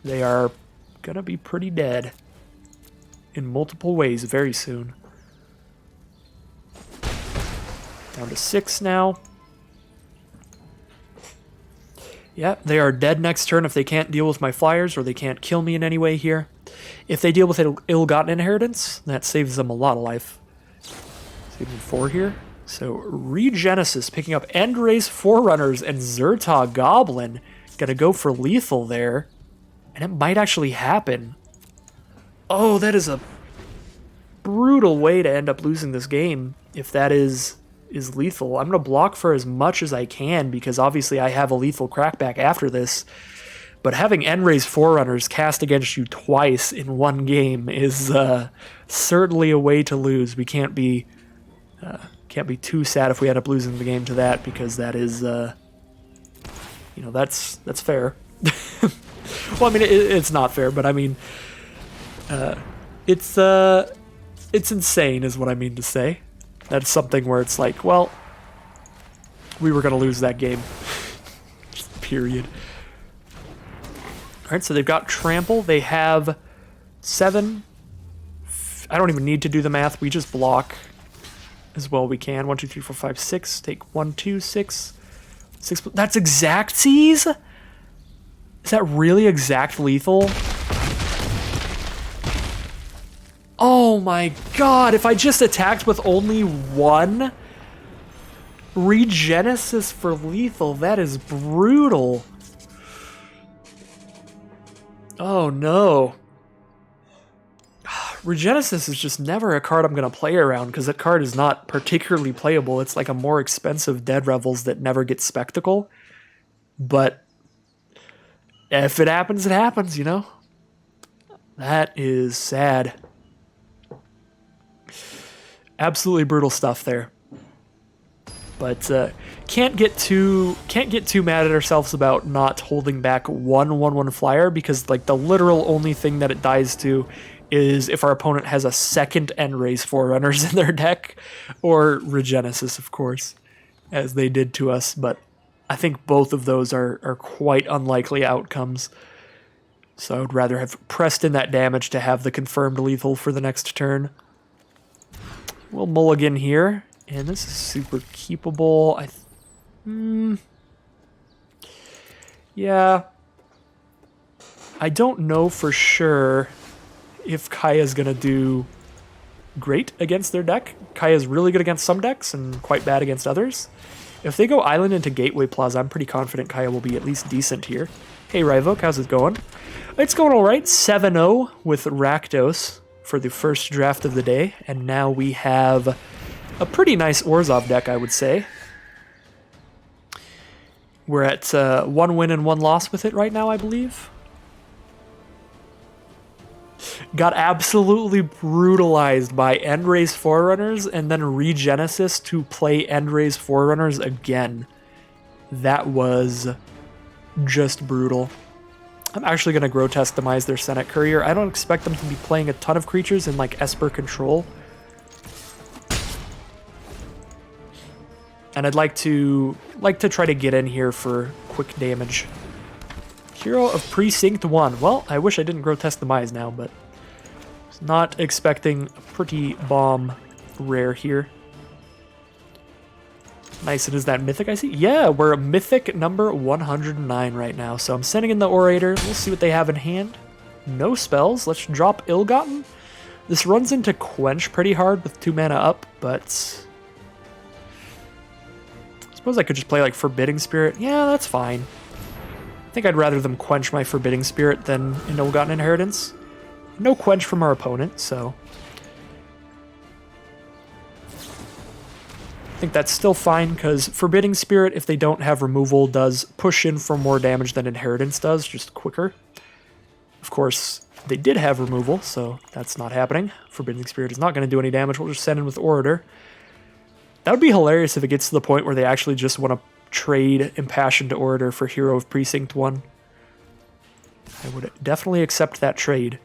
They are gonna be pretty dead in multiple ways very soon. Down to 6 now. Yeah, they are dead next turn if they can't deal with my flyers or they can't kill me in any way here. If they deal with Ill-Gotten Inheritance, that saves them a lot of life. Saving 4 here. So Regenesis picking up Endrace Forerunners and Zerta Goblin. Gonna go for lethal there. And it might actually happen. Oh, that is a brutal way to end up losing this game if that is lethal. I'm going to block for as much as I can because obviously I have a lethal crackback after this. But having Enrace Forerunners cast against you twice in one game is certainly a way to lose. We can't be too sad if we end up losing the game to that because that is, that's fair. Well, I mean, it's not fair, but I mean, it's insane is what I mean to say. That's something where it's like, well, we were going to lose that game. Just period. All right, so they've got Trample. They have 7. I don't even need to do the math. We just block as well we can. 1, 2, 3, 4, 5, 6. Take 1, 2, 6. 6. That's exact seize? Is that really exact lethal? Oh my god, if I just attacked with only 1 Regenesis for lethal, that is brutal. Oh no. Regenesis is just never a card I'm going to play around because that card is not particularly playable. It's like a more expensive Dead Revels that never gets Spectacle. But if it happens, it happens, you know? That is sad. Absolutely brutal stuff there. But can't get too mad at ourselves about not holding back 1/1/1 flyer because like the literal only thing that it dies to is if our opponent has a second Enrace Forerunners in their deck, or Regenesis, of course, as they did to us. But I think both of those are quite unlikely outcomes. So I would rather have pressed in that damage to have the confirmed lethal for the next turn. We'll mulligan here, and this is super keepable. Yeah. I don't know for sure if Kaya's gonna do great against their deck. Kaya's really good against some decks and quite bad against others. If they go Island into Gateway Plaza, I'm pretty confident Kaya will be at least decent here. Hey Rivok, how's it going? It's going alright. 7-0 with Rakdos for the first draft of the day, and now we have a pretty nice Orzhov deck, I would say. We're at 1 win and 1 loss with it right now, I believe. Got absolutely brutalized by Endrace Forerunners and then Regenesis to play Endrace Forerunners again. That was just brutal. I'm actually going to grotesque demise their Senate Courier. I don't expect them to be playing a ton of creatures in like Esper control. And I'd like to try to get in here for quick damage. Hero of Precinct 1. Well, I wish I didn't grotesque demise now, but I was not expecting a pretty bomb rare here. Nice, and is that mythic I see? Yeah, we're a mythic number 109 right now. So I'm sending in the Orator. We'll see what they have in hand. No spells. Let's drop Ill-Gotten. This runs into Quench pretty hard with 2 mana up, but I suppose I could just play like Forbidding Spirit. Yeah, that's fine. I think I'd rather them quench my Forbidding Spirit than an Ill-Gotten Inheritance. No quench from our opponent, so I think that's still fine, because Forbidding Spirit, if they don't have removal, does push in for more damage than Inheritance does, just quicker. Of course, they did have removal, so that's not happening. Forbidding Spirit is not going to do any damage. We'll just send in with Orator. That would be hilarious if it gets to the point where they actually just want to trade Impassioned Orator for Hero of Precinct 1. I would definitely accept that trade,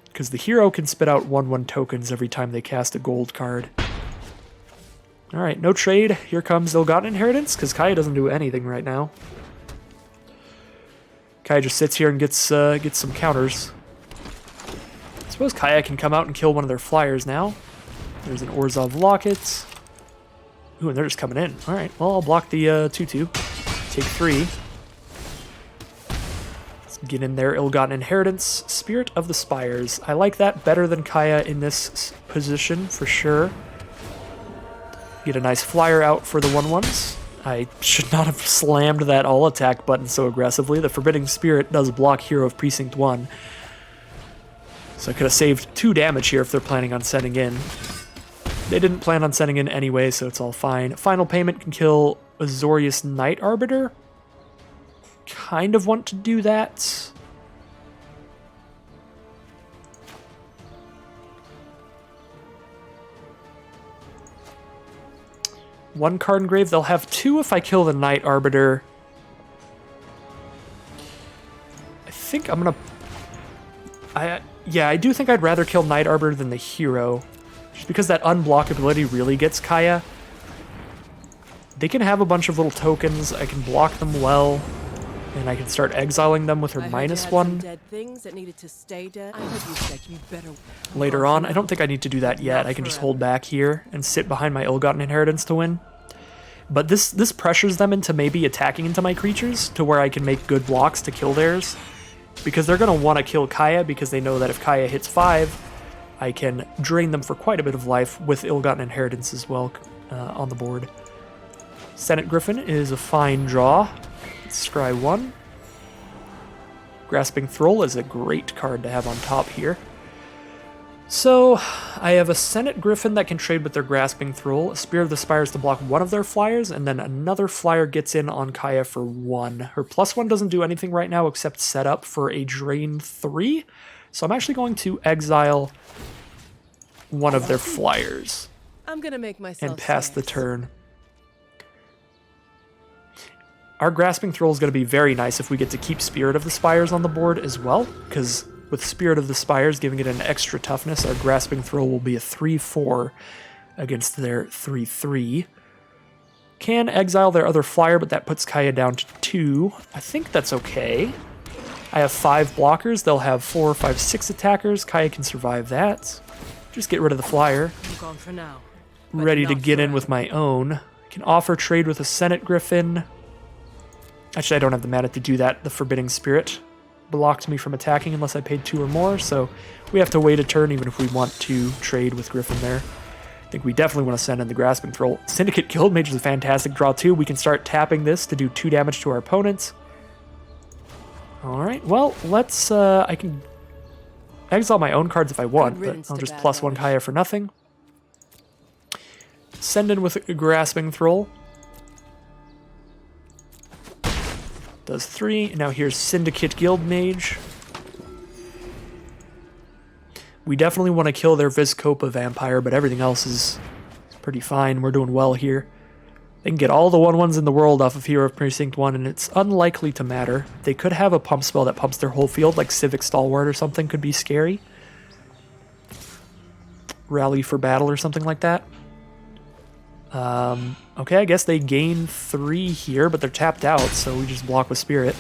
because the hero can spit out 1/1 tokens every time they cast a gold card. Alright, no trade. Here comes Ill-Gotten Inheritance, because Kaya doesn't do anything right now. Kaya just sits here and gets some counters. I suppose Kaya can come out and kill one of their flyers now. There's an Orzhov Locket. Ooh, and they're just coming in. Alright, well, I'll block the 2/2. Take 3. Let's get in there. Ill-Gotten Inheritance. Spirit of the Spires. I like that better than Kaya in this position, for sure. Get a nice flyer out for the 1/1s. I should not have slammed that all attack button so aggressively. The Forbidding Spirit does block Hero of Precinct 1. So I could have saved 2 damage here if they're planning on sending in. They didn't plan on sending in anyway, so it's all fine. Final Payment can kill Azorius Night Arbiter. Kind of want to do that. One card engrave. They'll have 2 if I kill the Night Arbiter. I think I'm gonna... yeah, I do think I'd rather kill Night Arbiter than the hero. Just because that unblock ability really gets Kaya. They can have a bunch of little tokens. I can block them well. And I can start exiling them with her -1. Dead things that needed to stay dead. I heard you said you better Later on. I don't think I need to do that yet. I can just hold back here and sit behind my Ill-Gotten Inheritance to win. But this pressures them into maybe attacking into my creatures to where I can make good blocks to kill theirs. Because they're going to want to kill Kaya, because they know that if Kaya hits 5, I can drain them for quite a bit of life with Ill-Gotten Inheritance as well on the board. Senate Griffin is a fine draw. Scry 1. Grasping Thrall is a great card to have on top here. So, I have a Senate Griffin that can trade with their Grasping Thrall, a Spear of the Spires to block one of their flyers, and then another flyer gets in on Kaya for 1. Her +1 doesn't do anything right now except set up for a Drain 3, so I'm actually going to exile one of their flyers I'm gonna make myself and pass the scarce. turn. Our Grasping Thrall is going to be very nice if we get to keep Spirit of the Spires on the board as well, because with Spirit of the Spires giving it an extra toughness, our Grasping Thrall will be a 3/4 against their 3/3. Can exile their other flyer, but that puts Kaya down to 2. I think that's okay. I have 5 blockers. They'll have 4, 5, 6 attackers. Kaya can survive that. Just get rid of the flyer. I'm gone for now. but Ready to not get in forever. with my own. I can offer trade with a Senate Griffin. Actually, I don't have the mana to do that. The Forbidding Spirit blocked me from attacking unless I paid 2 or more, so we have to wait a turn even if we want to trade with Griffin there. I think we definitely want to send in the Grasping Thrall. Syndicate Guildmage is a fantastic draw too. We can start tapping this to do 2 damage to our opponents. Alright, well, let's... I can exile my own cards if I want, Good but riddance I'll to just bad +1 luck. Kaya for nothing. Send in with a Grasping Thrall. Does 3. Now here's Syndicate Guildmage. We definitely want to kill their Vizkopa Vampire, but everything else is pretty fine. We're doing well here. They can get all the 1/1s in the world off of Hero of Precinct 1, and it's unlikely to matter. They could have a pump spell that pumps their whole field, like Civic Stalwart or something could be scary. Rally for Battle or something like that. Okay, I guess they gain 3 here, but they're tapped out, so we just block with Spirit.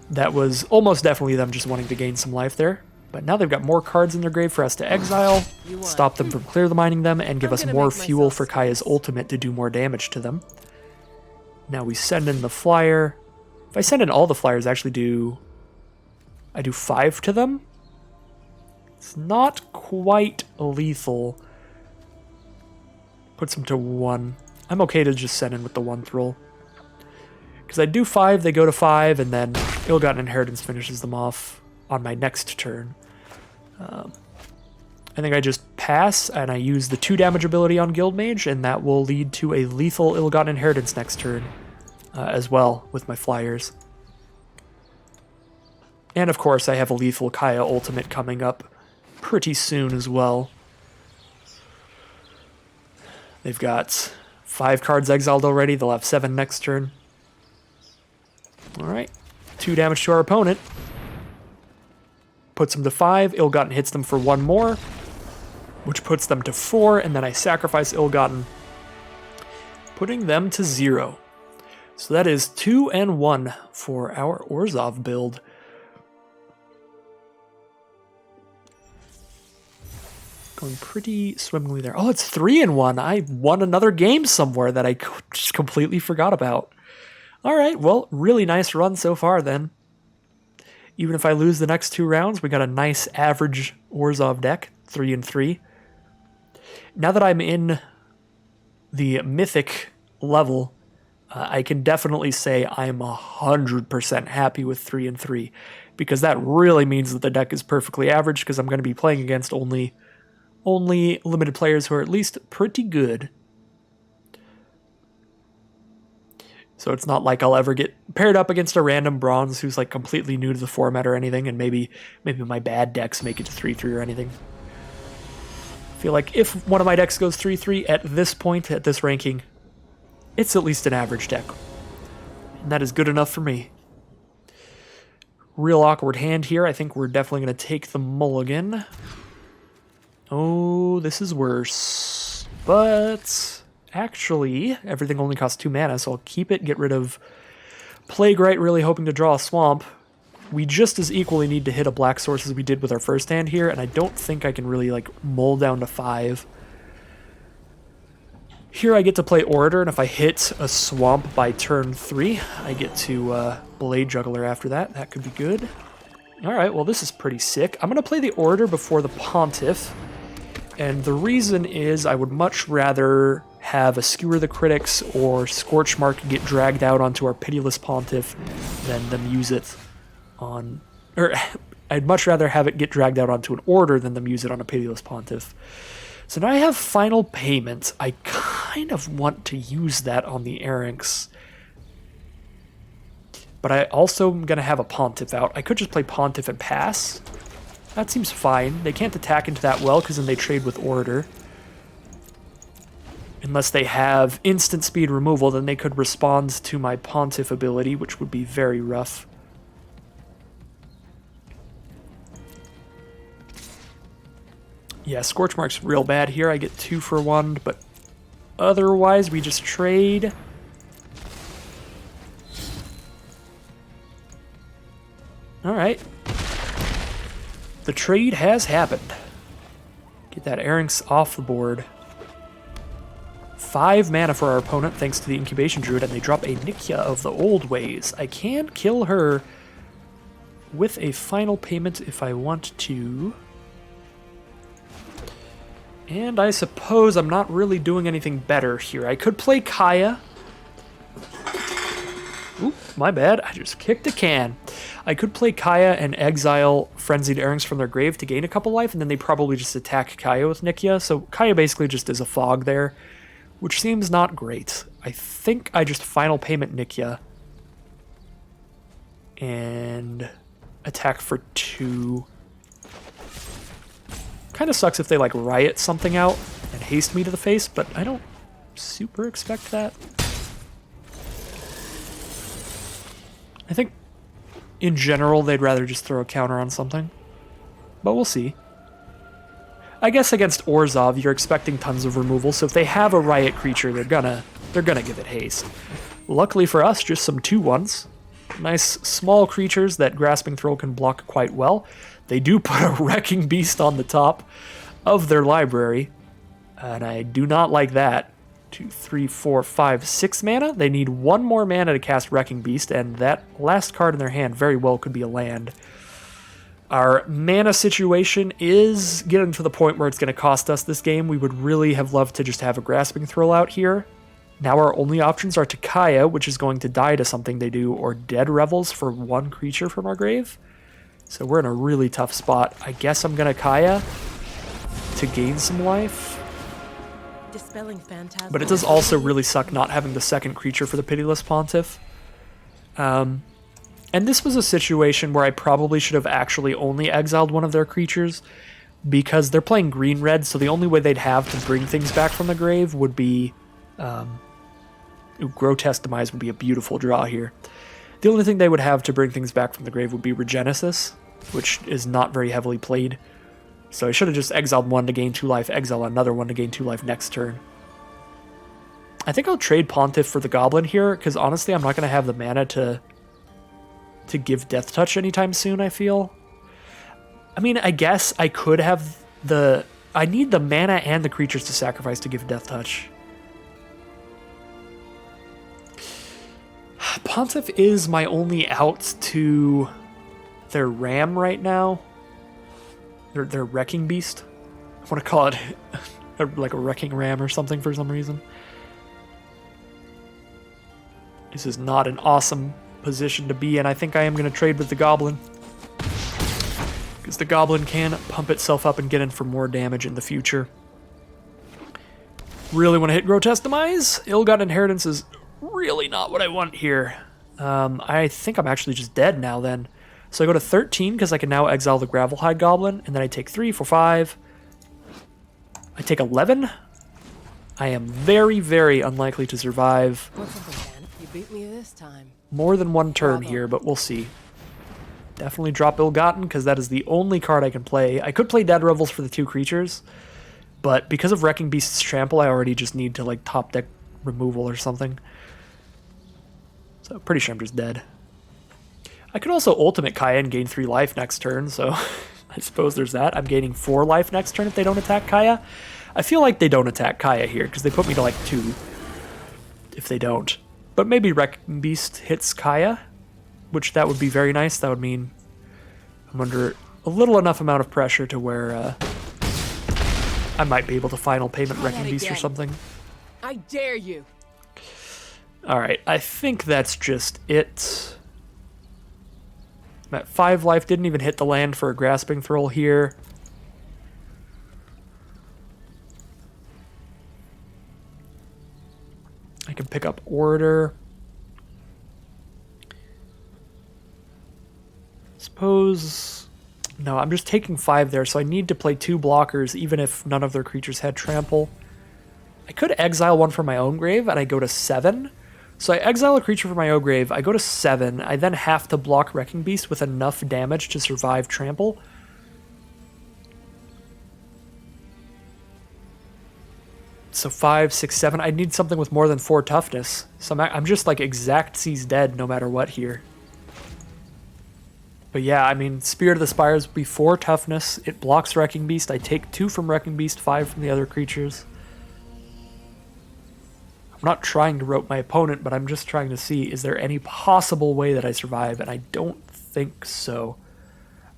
That was almost definitely them just wanting to gain some life there. But now they've got more cards in their grave for us to exile, stop them from clear the mining them, and give us more fuel for Kaya's ultimate to do more damage to them. Now we send in the flyer. If I send in all the flyers, I do 5 to them. It's not quite lethal. Puts them to 1. I'm okay to just send in with the 1th roll. Because I do 5, they go to 5, and then Ill-Gotten Inheritance finishes them off on my next turn. I think I just pass, and I use the 2 damage ability on Guildmage, and that will lead to a lethal Ill-Gotten Inheritance next turn as well with my flyers. And of course, I have a lethal Kaya ultimate coming up pretty soon as well. They've got 5 cards exiled already. They'll have 7 next turn. Alright, 2 damage to our opponent. Puts them to 5. Ill-Gotten hits them for 1 more, which puts them to 4, and then I sacrifice Ill-Gotten, putting them to 0. So that is 2 and 1 for our Orzhov build. Going pretty swimmingly there. Oh, it's 3 and 1. I won another game somewhere that I just completely forgot about. All right, well, really nice run so far then. Even if I lose the next 2 rounds, we got a nice average Orzhov deck, 3 and 3. Now that I'm in the mythic level, I can definitely say I'm 100% happy with 3 and 3, because that really means that the deck is perfectly average, because I'm going to be playing against only limited players who are at least pretty good. So it's not like I'll ever get paired up against a random bronze who's like completely new to the format or anything, and maybe my bad decks make it to 3-3 or anything. I feel like if one of my decks goes 3-3 at this point, at this ranking, it's at least an average deck. And that is good enough for me. Real awkward hand here. I think we're definitely going to take the mulligan. Oh, this is worse. But actually, everything only costs 2 mana, so I'll keep it, get rid of Plague Rite, really hoping to draw a swamp. We just as equally need to hit a black source as we did with our first hand here, and I don't think I can really like mull down to 5. Here I get to play Orator, and if I hit a swamp by turn 3, I get to Blade Juggler after that. That could be good. Alright, well this is pretty sick. I'm going to play the Orator before the Pontiff, and the reason is I would much rather have a Skewer the Critics or Scorchmark get dragged out onto our Pitiless Pontiff than them use it on... Or I'd much rather have it get dragged out onto an Order than them use it on a Pitiless Pontiff. So now I have Final Payment. I kind of want to use that on the Erynx. But I also am going to have a Pontiff out. I could just play Pontiff and pass. That seems fine. They can't attack into that well because then they trade with Orator. Unless they have instant speed removal, then they could respond to my Pontiff ability, which would be very rough. Yeah, Scorchmark's real bad here. I get 2 for 1, but otherwise we just trade. Alright. The trade has happened. Get that Erynx off the board. 5 mana for our opponent thanks to the Incubation Druid, and they drop a Nikya of the Old Ways. I can kill her with a Final Payment if I want to. And I suppose I'm not really doing anything better here. I could play Kaya. Oop, my bad. I just kicked a can. I could play Kaya and exile Frenzied Erynx from their grave to gain a couple life, and then they probably just attack Kaya with Nikya. So Kaya basically just is a fog there, which seems not great. I think I just Final Payment Nikya and attack for 2. Kind of sucks if they like riot something out. and haste me to the face, but I don't super expect that. I think in general they'd rather just throw a counter on something, but we'll see. I guess against Orzhov you're expecting tons of removal, so if they have a riot creature, they're gonna give it haste. Luckily for us, just some 2/1s. Nice small creatures that Grasping Throw can block quite well. They do put a Wrecking Beast on the top of their library, and I do not like that. 2, 3, 4, 5, 6 mana. They need 1 more mana to cast Wrecking Beast, and that last card in their hand very well could be a land. Our mana situation is getting to the point where it's going to cost us this game. We would really have loved to just have a Grasping Throw out here. Now our only options are Takaya, which is going to die to something they do, or Dead Revels for 1 creature from our grave. So we're in a really tough spot. I guess I'm going to Kaya to gain some life. Dispelling phantasm. But it does also really suck not having the second creature for the Pitiless Pontiff. And this was a situation where I probably should have actually only exiled one of their creatures, because they're playing green-red, so the only way they'd have to bring things back from the grave would be... Grotesque Demise would be a beautiful draw here. The only thing they would have to bring things back from the grave would be Regenesis, which is not very heavily played. So I should have just exiled 1 to gain 2 life, exile another 1 to gain 2 life next turn. I think I'll trade Pontiff for the Goblin here, because honestly I'm not going to have the mana to give Death Touch anytime soon, I feel. I mean, I guess I could have the... I need the mana and the creatures to sacrifice to give Death Touch. Pontiff is my only out to their Ram right now. Their Wrecking Beast. I want to call it like a Wrecking Ram or something for some reason. This is not an awesome position to be in. I think I am going to trade with the Goblin, because the Goblin can pump itself up and get in for more damage in the future. Really want to hit Grotesque Demise? Ill-Gotten Inheritance is really not what I want here. I think I'm actually just dead now then. So I go to 13 because I can now exile the Gravelhide Goblin, and then I take 3, 4, 5. I take 11. I am very, very unlikely to survive You beat me this time. more than 1 turn here, but we'll see. Definitely drop Ill-Gotten, because that is the only card I can play. I could play Dead Revels for the 2 creatures, but because of Wrecking Beast's Trample, I already just need to like top deck removal or something. So pretty sure I'm just dead. I could also Ultimate Kaya and gain 3 life next turn, so I suppose there's that. I'm gaining 4 life next turn if they don't attack Kaya. I feel like they don't attack Kaya here, because they put me to like 2 if they don't. But maybe Wrecking Beast hits Kaya, which that would be very nice. That would mean I'm under a little enough amount of pressure to where I might be able to final payment Wrecking Beast or something. I dare you. Alright, I think that's just it. I'm at 5 life, didn't even hit the land for a Grasping Throw here. I can pick up Orator. Suppose... No, I'm just taking 5 there, so I need to play 2 blockers even if none of their creatures had Trample. I could exile 1 from my own grave, and I go to 7. So I exile a creature from my own grave, I go to 7, I then have to block Wrecking Beast with enough damage to survive Trample. So 5, 6, 7, I need something with more than 4 toughness. So I'm just like exact C's dead no matter what here. But yeah, I mean, Spirit of the Spires would be 4 toughness, it blocks Wrecking Beast, I take 2 from Wrecking Beast, 5 from the other creatures. I'm not trying to rope my opponent, but I'm just trying to see, is there any possible way that I survive? And I don't think so.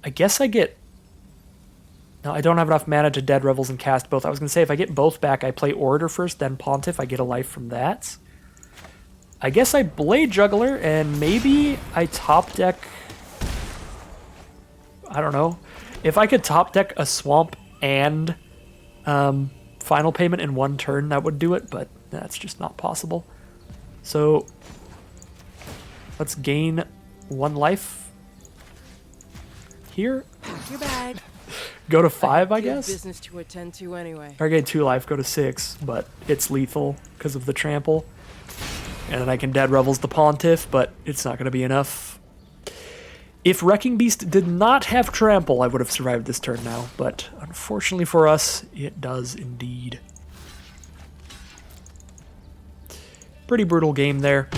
I guess I get... No, I don't have enough mana to Dead Revels and cast both. I was going to say, if I get both back, I play Orator first, then Pontiff. I get a life from that. I guess I Blade Juggler, and maybe I top deck... I don't know. If I could top deck a Swamp and Final Payment in 1 turn, that would do it, but that's just not possible. So let's gain 1 life here. Pack your bag. go to 5, I You have guess? business to attend to anyway. Or I get 2 life, go to 6, but it's lethal because of the trample. And then I can Dead Revels the Pontiff, but it's not going to be enough. If Wrecking Beast did not have trample, I would have survived this turn now, but unfortunately for us, it does indeed. Pretty brutal game there.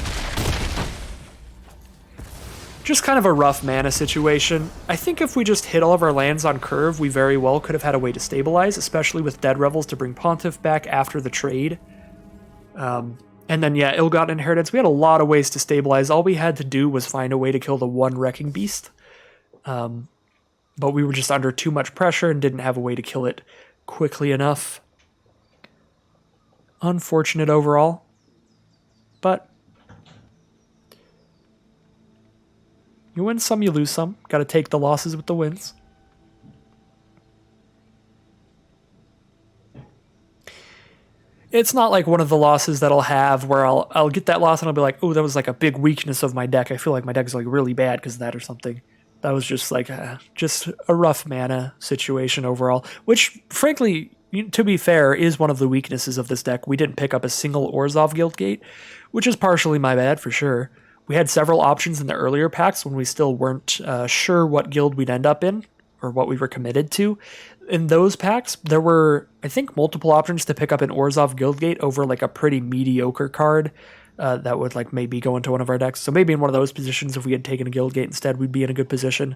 Just kind of a rough mana situation. I think if we just hit all of our lands on curve, we very well could have had a way to stabilize, especially with Dead Revels to bring Pontiff back after the trade. And then, yeah, Ill-Gotten Inheritance. We had a lot of ways to stabilize. All we had to do was find a way to kill the one Wrecking Beast. But we were just under too much pressure and didn't have a way to kill it quickly enough. Unfortunate overall. But you win some, you lose some. Got to take the losses with the wins. It's not like one of the losses that I'll have where I'll get that loss and I'll be like, oh, that was like a big weakness of my deck. I feel like my deck is like really bad because of that or something. That was just like just a rough mana situation overall, which frankly, to be fair, is one of the weaknesses of this deck. We didn't pick up a single Orzhov Guildgate, which is partially my bad for sure. We had several options in the earlier packs when we still weren't sure what guild we'd end up in or what we were committed to. In those packs, there were, I think, multiple options to pick up an Orzhov Guildgate over like a pretty mediocre card that would like maybe go into one of our decks. So maybe in one of those positions, if we had taken a Guildgate instead, we'd be in a good position.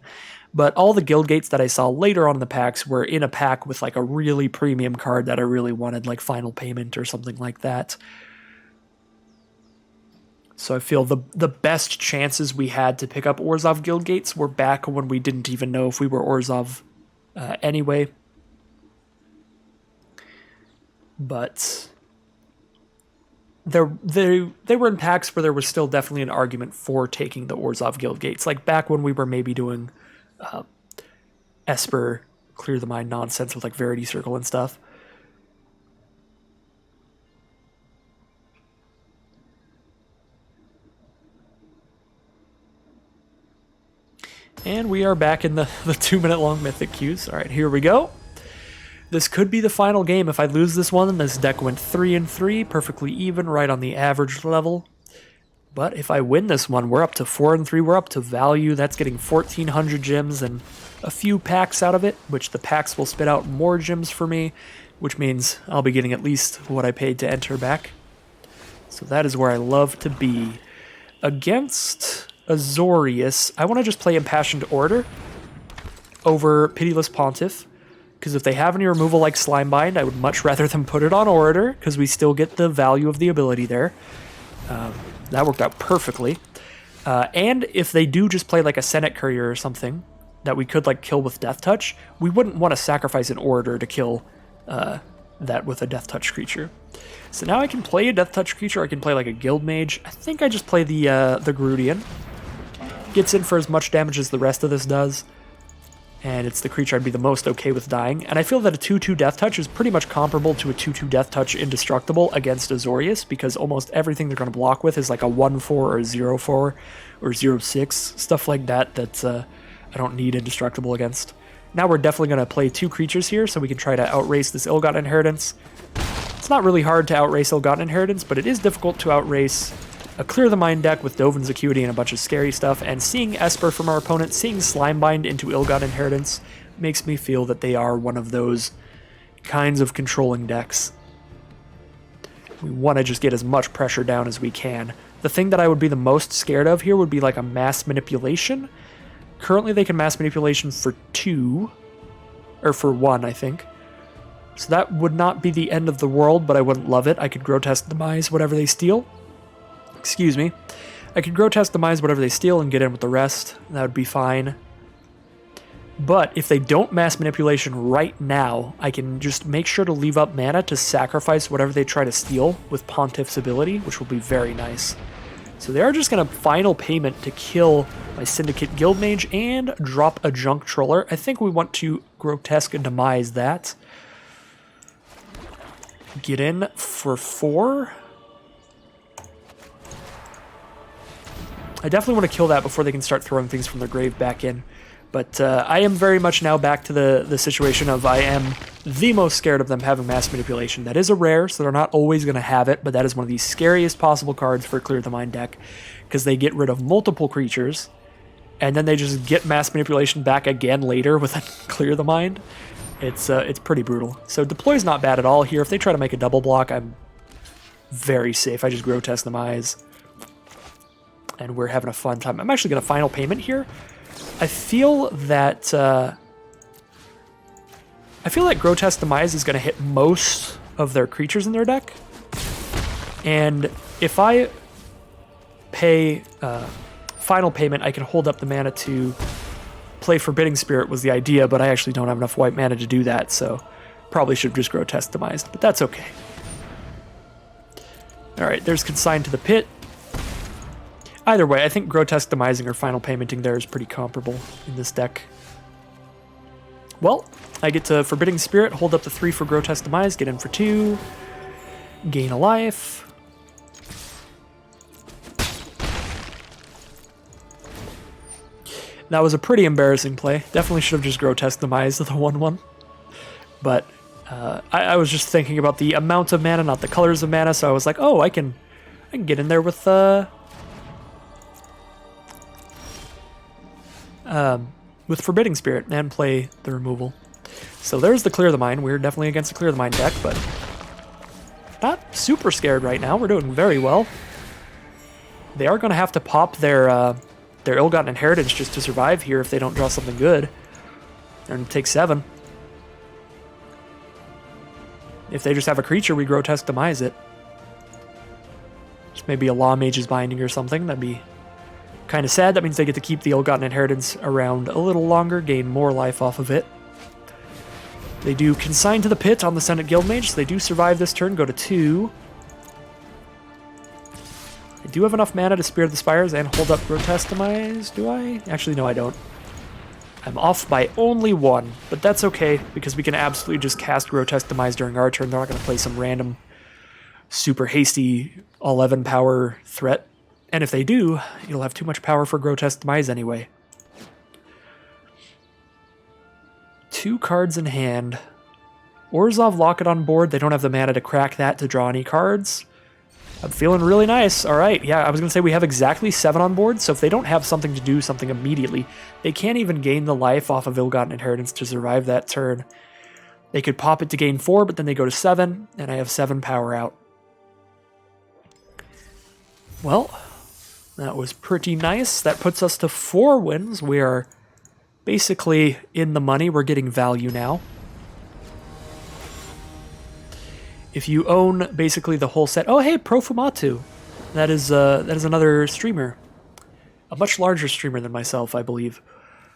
But all the Guildgates that I saw later on in the packs were in a pack with like a really premium card that I really wanted, like Final Payment or something like that. So I feel the best chances we had to pick up Orzhov Guildgates were back when we didn't even know if we were Orzhov anyway. But they were in packs where there was still definitely an argument for taking the Orzhov Guildgates. Like back when we were maybe doing Esper Clear the Mind nonsense with like Verity Circle and stuff. And we are back in the 2-minute long Mythic queues. All right, here we go. This could be the final game. If I lose this one, then this deck went 3-3, perfectly even, right on the average level. But if I win this one, we're up to 4-3. We're up to value. That's getting 1,400 gems and a few packs out of it, which the packs will spit out more gems for me, which means I'll be getting at least what I paid to enter back. So that is where I love to be. Against Azorius, I want to just play Impassioned Order over Pitiless Pontiff. Because if they have any removal like Slimebind, I would much rather them put it on Orator, because we still get the value of the ability there. That worked out perfectly. And if they do just play like a Senate Courier or something that we could like kill with Death Touch, we wouldn't want to sacrifice an Orator to kill that with a Death Touch creature. So now I can play a Death Touch creature, I can play like a Guild Mage. I think I just play the Grudian. Gets in for as much damage as the rest of this does. And it's the creature I'd be the most okay with dying. And I feel that a 2-2 Death Touch is pretty much comparable to a 2-2 Death Touch Indestructible against Azorius, because almost everything they're going to block with is like a 1-4 or a 0-4 or 0-6, stuff like that I don't need Indestructible against. Now we're definitely going to play 2 creatures here, so we can try to outrace this Ill-Gotten Inheritance. It's not really hard to outrace Ill-Gotten Inheritance, but it is difficult to outrace a Clear the Mind deck with Dovin's Acuity and a bunch of scary stuff, and seeing Esper from our opponent, seeing Slimebind into Ill-Gotten Inheritance, makes me feel that they are one of those kinds of controlling decks. We want to just get as much pressure down as we can. The thing that I would be the most scared of here would be like a Mass Manipulation. Currently they can Mass Manipulation for 2, or for 1, I think. So that would not be the end of the world, but I wouldn't love it. I could Grotesque Demise whatever they steal. Excuse me. I could Grotesque Demise whatever they steal and get in with the rest. That would be fine. But if they don't Mass Manipulation right now, I can just make sure to leave up mana to sacrifice whatever they try to steal with Pontiff's ability, which will be very nice. So they are just going to Final Payment to kill my Syndicate Guildmage and drop a Junk Troller. I think we want to Grotesque Demise that. Get in for 4. I definitely want to kill that before they can start throwing things from their grave back in. But I am very much now back to the situation of I am the most scared of them having mass manipulation. That is a rare, so they're not always going to have it, but that is one of the scariest possible cards for Clear the Mind deck, because they get rid of multiple creatures, and then they just get mass manipulation back again later with a Clear the Mind. It's pretty brutal. So deploy's not bad at all here. If they try to make a double block, I'm very safe. I just Grotesque Demise, and we're having a fun time. I'm actually going to final payment here. I feel that Grotesque Demise is going to hit most of their creatures in their deck, and if I pay final payment, I can hold up the mana to play Forbidding Spirit was the idea, but I actually don't have enough white mana to do that, so probably should have just Grotesque Demised, but that's okay. Alright, there's Consigned to the Pit. Either way, I think Grotesque Demising or Final Paymenting there is pretty comparable in this deck. Well, I get to Forbidding Spirit, hold up the 3 for Grotesque Demise, get in for 2, gain a life. That was a pretty embarrassing play. Definitely should have just Grotesque Demised the 1/1. But I was just thinking about the amount of mana, not the colors of mana, so I was like, oh, I can get in there with Forbidding Spirit and play the removal. So there's the Clear the Mind. We're definitely against the Clear the Mind deck, but not super scared right now. We're doing very well. They are going to have to pop their Ill-Gotten Inheritance just to survive here if they don't draw something good. They're going to take 7. If they just have a creature, we Grotesque Demise it. Just maybe a Law Mage's Binding or something. That'd be kind of sad. That means they get to keep the Ill-Gotten Inheritance around a little longer, gain more life off of it. They do Consign to the Pit on the Senate Guildmage, so they do survive this turn, go to 2. I do have enough mana to Spirit of the Spires and hold up Grotesque Demise, do I? Actually, no, I don't. I'm off by only 1, but that's okay, because we can absolutely just cast Grotesque Demise during our turn. They're not going to play some random, super hasty 11 power threat. And if they do, you'll have too much power for Grotesque Demise anyway. 2 cards in hand. Orzhov Locket on board. They don't have the mana to crack that to draw any cards. I'm feeling really nice. All right, yeah, I was going to say we have exactly 7 on board, so if they don't have something to do something immediately, they can't even gain the life off of Ill-Gotten Inheritance to survive that turn. They could pop it to gain 4, but then they go to 7, and I have 7 power out. Well, that was pretty nice. That puts us to 4 wins. We are basically in the money. We're getting value now. If you own basically the whole set... Oh, hey, Profumatu. That is another streamer. A much larger streamer than myself, I believe.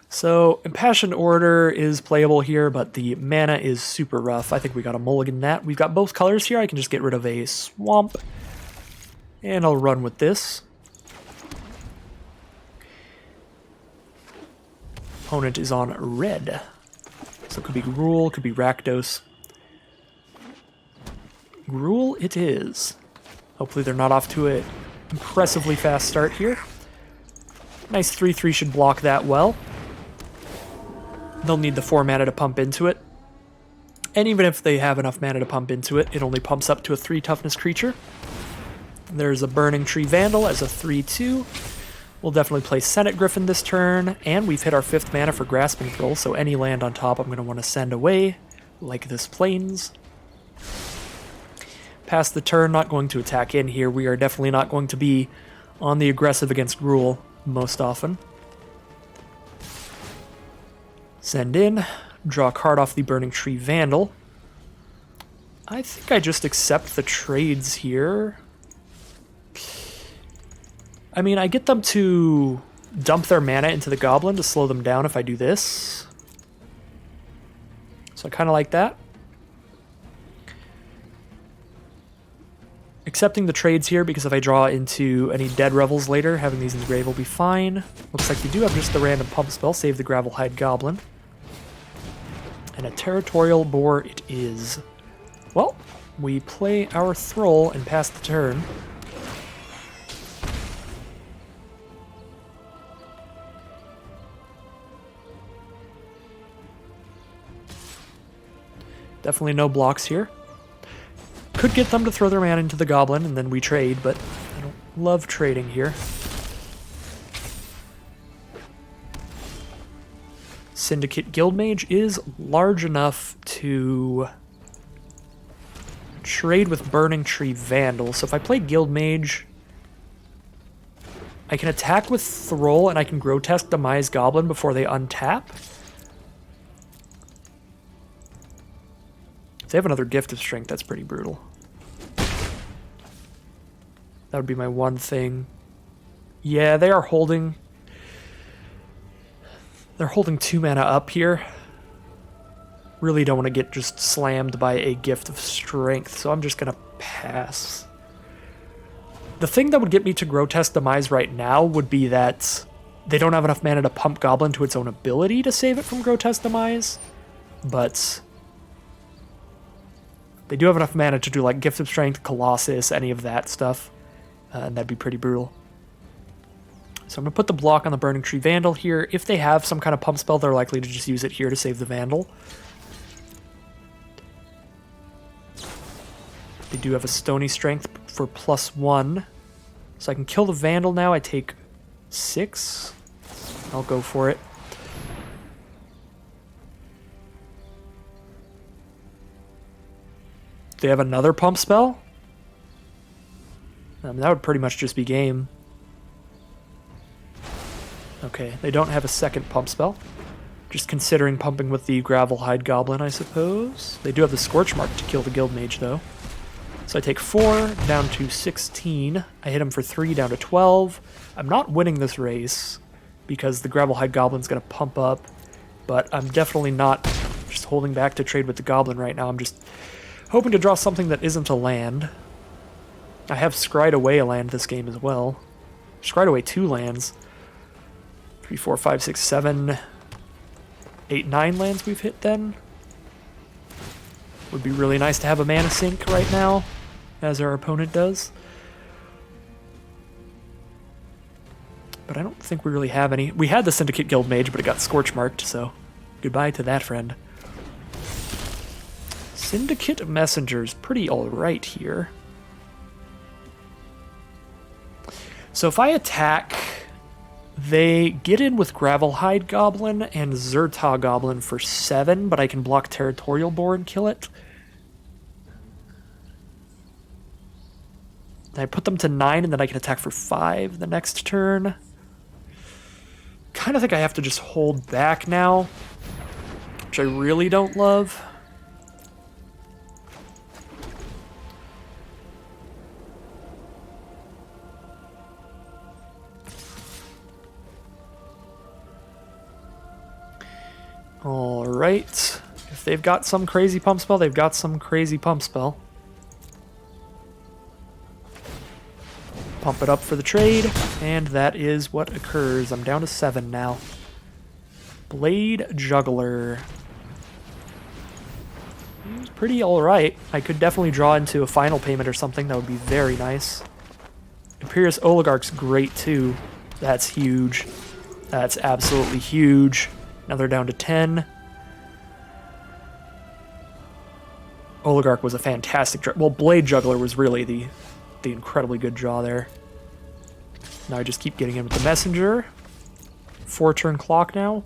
So, Impassioned Order is playable here, but the mana is super rough. I think we got a mulligan that. We've got both colors here. I can just get rid of a Swamp. And I'll run with this. Opponent is on red. So it could be Gruul, could be Rakdos. Gruul it is. Hopefully they're not off to an impressively fast start here. Nice 3/3 should block that well. They'll need the 4 mana to pump into it. And even if they have enough mana to pump into it, it only pumps up to a 3 toughness creature. There's a Burning Tree Vandal as a 3/2. We'll definitely play Senate Griffin this turn, and we've hit our 5th mana for Grasping Thrill, so any land on top I'm going to want to send away, like this Plains. Past the turn, not going to attack in here. We are definitely not going to be on the aggressive against Gruul most often. Send in, draw a card off the Burning Tree Vandal. I think I just accept the trades here. I mean, I get them to dump their mana into the Goblin to slow them down if I do this. So I kind of like that. Accepting the trades here, because if I draw into any Dead Revels later, having these in the grave will be fine. Looks like we do have just the random pump spell, save the Gravelhide Goblin. And a Territorial Boar it is. Well, we play our Thrall and pass the turn. Definitely no blocks here. Could get them to throw their man into the goblin and then we trade, but I don't love trading here. Syndicate Guildmage is large enough to trade with Burning Tree Vandal. So if I play Guildmage, I can attack with Thrall and I can Grotesque Demise Goblin before they untap. If they have another Gift of Strength, that's pretty brutal. That would be my one thing. Yeah, they are holding... They're holding 2 mana up here. Really don't want to get just slammed by a Gift of Strength, so I'm just going to pass. The thing that would get me to Grotesque Demise right now would be that they don't have enough mana to pump Goblin to its own ability to save it from Grotesque Demise, but they do have enough mana to do like Gift of Strength, Colossus, any of that stuff, and that'd be pretty brutal. So I'm going to put the block on the Burning Tree Vandal here. If they have some kind of pump spell, they're likely to just use it here to save the Vandal. They do have a Stony Strength for +1. So I can kill the Vandal now. I take 6. I'll go for it. They have another pump spell? That would pretty much just be game. Okay, they don't have a second pump spell. Just considering pumping with the Gravelhide Goblin, I suppose. They do have the Scorch Mark to kill the Guildmage, though. So I take 4, down to 16. I hit him for 3, down to 12. I'm not winning this race, because the Gravelhide Goblin's going to pump up, but I'm definitely not just holding back to trade with the Goblin right now. I'm just hoping to draw something that isn't a land. I have Scryed away a land this game as well. Scryed away 2 lands. 3, 4, 5, 6, 7, 8, 9 lands we've hit then. Would be really nice to have a mana sink right now, as our opponent does. But I don't think we really have any. We had the Syndicate Guildmage, but it got Scorch Marked, so goodbye to that friend. Syndicate Messenger's pretty alright here. So if I attack... They get in with Gravelhide Goblin and Zerta Goblin for 7, but I can block Territorial Boar and kill it. I put them to 9, and then I can attack for 5 the next turn. Kind of think I have to just hold back now, which I really don't love. Alright. If they've got some crazy pump spell, they've got some crazy pump spell. Pump it up for the trade, and that is what occurs. I'm down to 7 now. Blade Juggler. It's pretty alright. I could definitely draw into a final payment or something. That would be very nice. Imperious Oligarch's great too. That's huge. That's absolutely huge. Now they're down to 10. Oligarch was a fantastic draw. Well, Blade Juggler was really the incredibly good draw there. Now I just keep getting in with the Messenger. 4-turn clock now.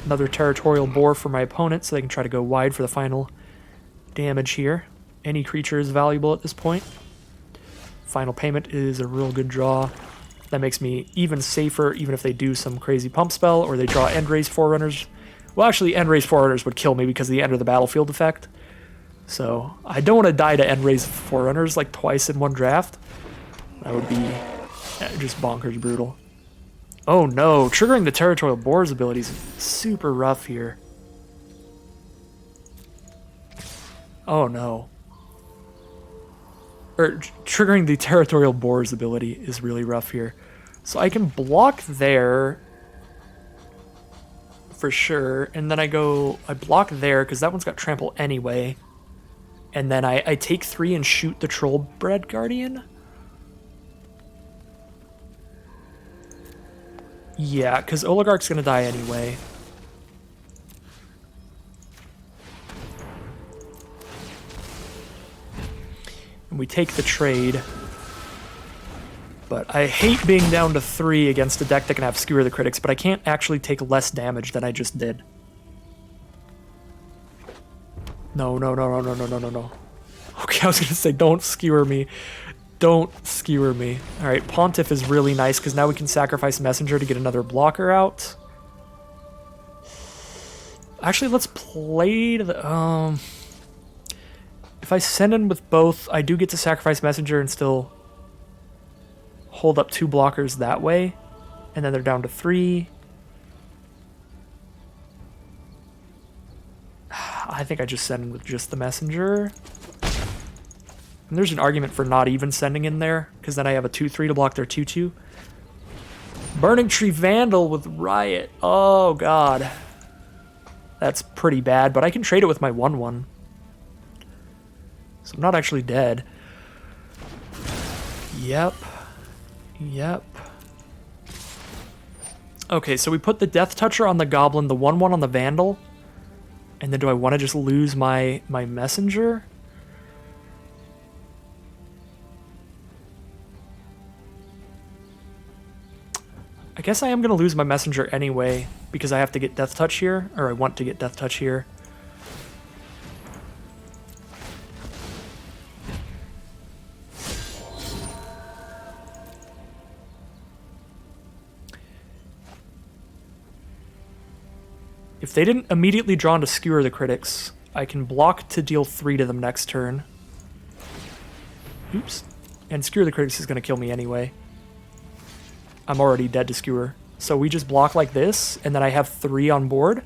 Another Territorial Boar for my opponent, so they can try to go wide for the final damage here. Any creature is valuable at this point. Final payment is a real good draw. That makes me even safer, even if they do some crazy pump spell, or they draw Endraze Forerunners. Well, actually, Endraze Forerunners would kill me because of the Enter the Battlefield effect. So, I don't want to die to Endraze Forerunners like twice in one draft. That would be just bonkers brutal. Oh no, triggering the Territorial Boar's ability is super rough here. Oh no. Triggering the Territorial Boar's ability is really rough here. So I can block there for sure, and then I block there because that one's got trample anyway. And then I take 3 and shoot the Trollbred Guardian. Yeah, because Oligarch's gonna die anyway. We take the trade. But I hate being down to 3 against a deck that can have Skewer the Critics, but I can't actually take less damage than I just did. No, no, no, no, no, no, no, no, no. Okay, I was going to say, don't skewer me. Don't skewer me. Alright, Pontiff is really nice, because now we can sacrifice Messenger to get another blocker out. Actually, let's play the... If I send in with both, I do get to sacrifice Messenger and still hold up 2 blockers that way. And then they're down to 3. I think I just send in with just the Messenger. And there's an argument for not even sending in there, because then I have a 2-3 to block their 2-2. Burning Tree Vandal with Riot. Oh, God. That's pretty bad, but I can trade it with my 1-1. So I'm not actually dead. Yep. Yep. Okay, so we put the Death Toucher on the Goblin, the 1-1 on the Vandal. And then do I want to just lose my Messenger? I guess I am going to lose my Messenger anyway, because I have to get Death Touch here, or I want to get Death Touch here. If they didn't immediately draw into Skewer the Critics, I can block to deal 3 to them next turn. Oops. And Skewer the Critics is going to kill me anyway. I'm already dead to Skewer. So we just block like this, and then I have 3 on board.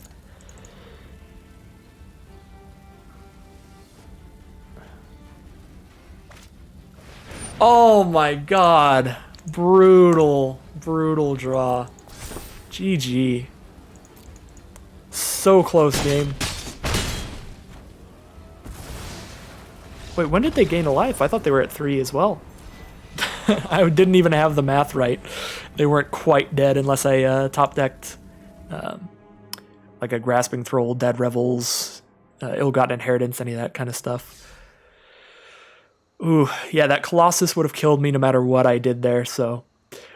Oh my god. Brutal, brutal draw. GG. So close game. Wait, when did they gain a life? I thought they were at 3 as well. I didn't even have the math right. They weren't quite dead unless I top-decked like a Grasping Thrall, Dead Revels, Ill-Gotten Inheritance, any of that kind of stuff. Ooh, yeah, that Colossus would have killed me no matter what I did there, so...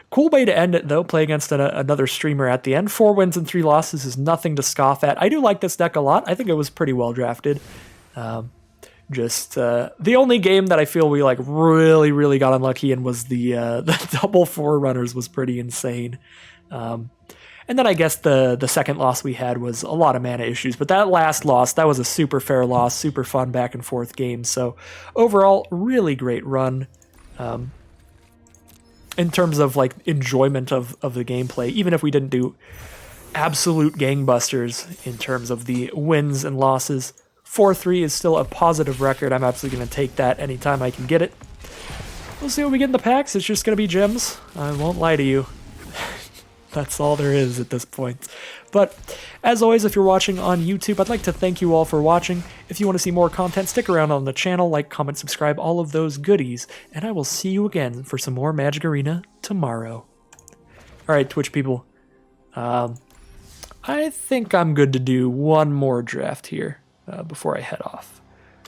Cool way to end it, though, play against another streamer at the end. 4 wins and 3 losses is nothing to scoff at. I do like this deck a lot. I think it was pretty well drafted. The only game that I feel we like really got unlucky in was the double Forerunners was pretty insane. And then I guess the second loss we had was a lot of mana issues. But that last loss, that was a super fair loss, super fun back and forth game. So overall, really great run. In terms of like enjoyment of the gameplay, even if we didn't do absolute gangbusters in terms of the wins and losses, 4-3 is still a positive record. I'm absolutely going to take that anytime I can get it. We'll see what we get in the packs. It's just going to be gems. I won't lie to you. That's all there is at this point. But as always, if you're watching on YouTube, I'd like to thank you all for watching. If you want to see more content, stick around on the channel, like, comment, subscribe, all of those goodies, and I will see you again for some more Magic Arena tomorrow. Alright, Twitch people. I think I'm good to do one more draft here before I head off.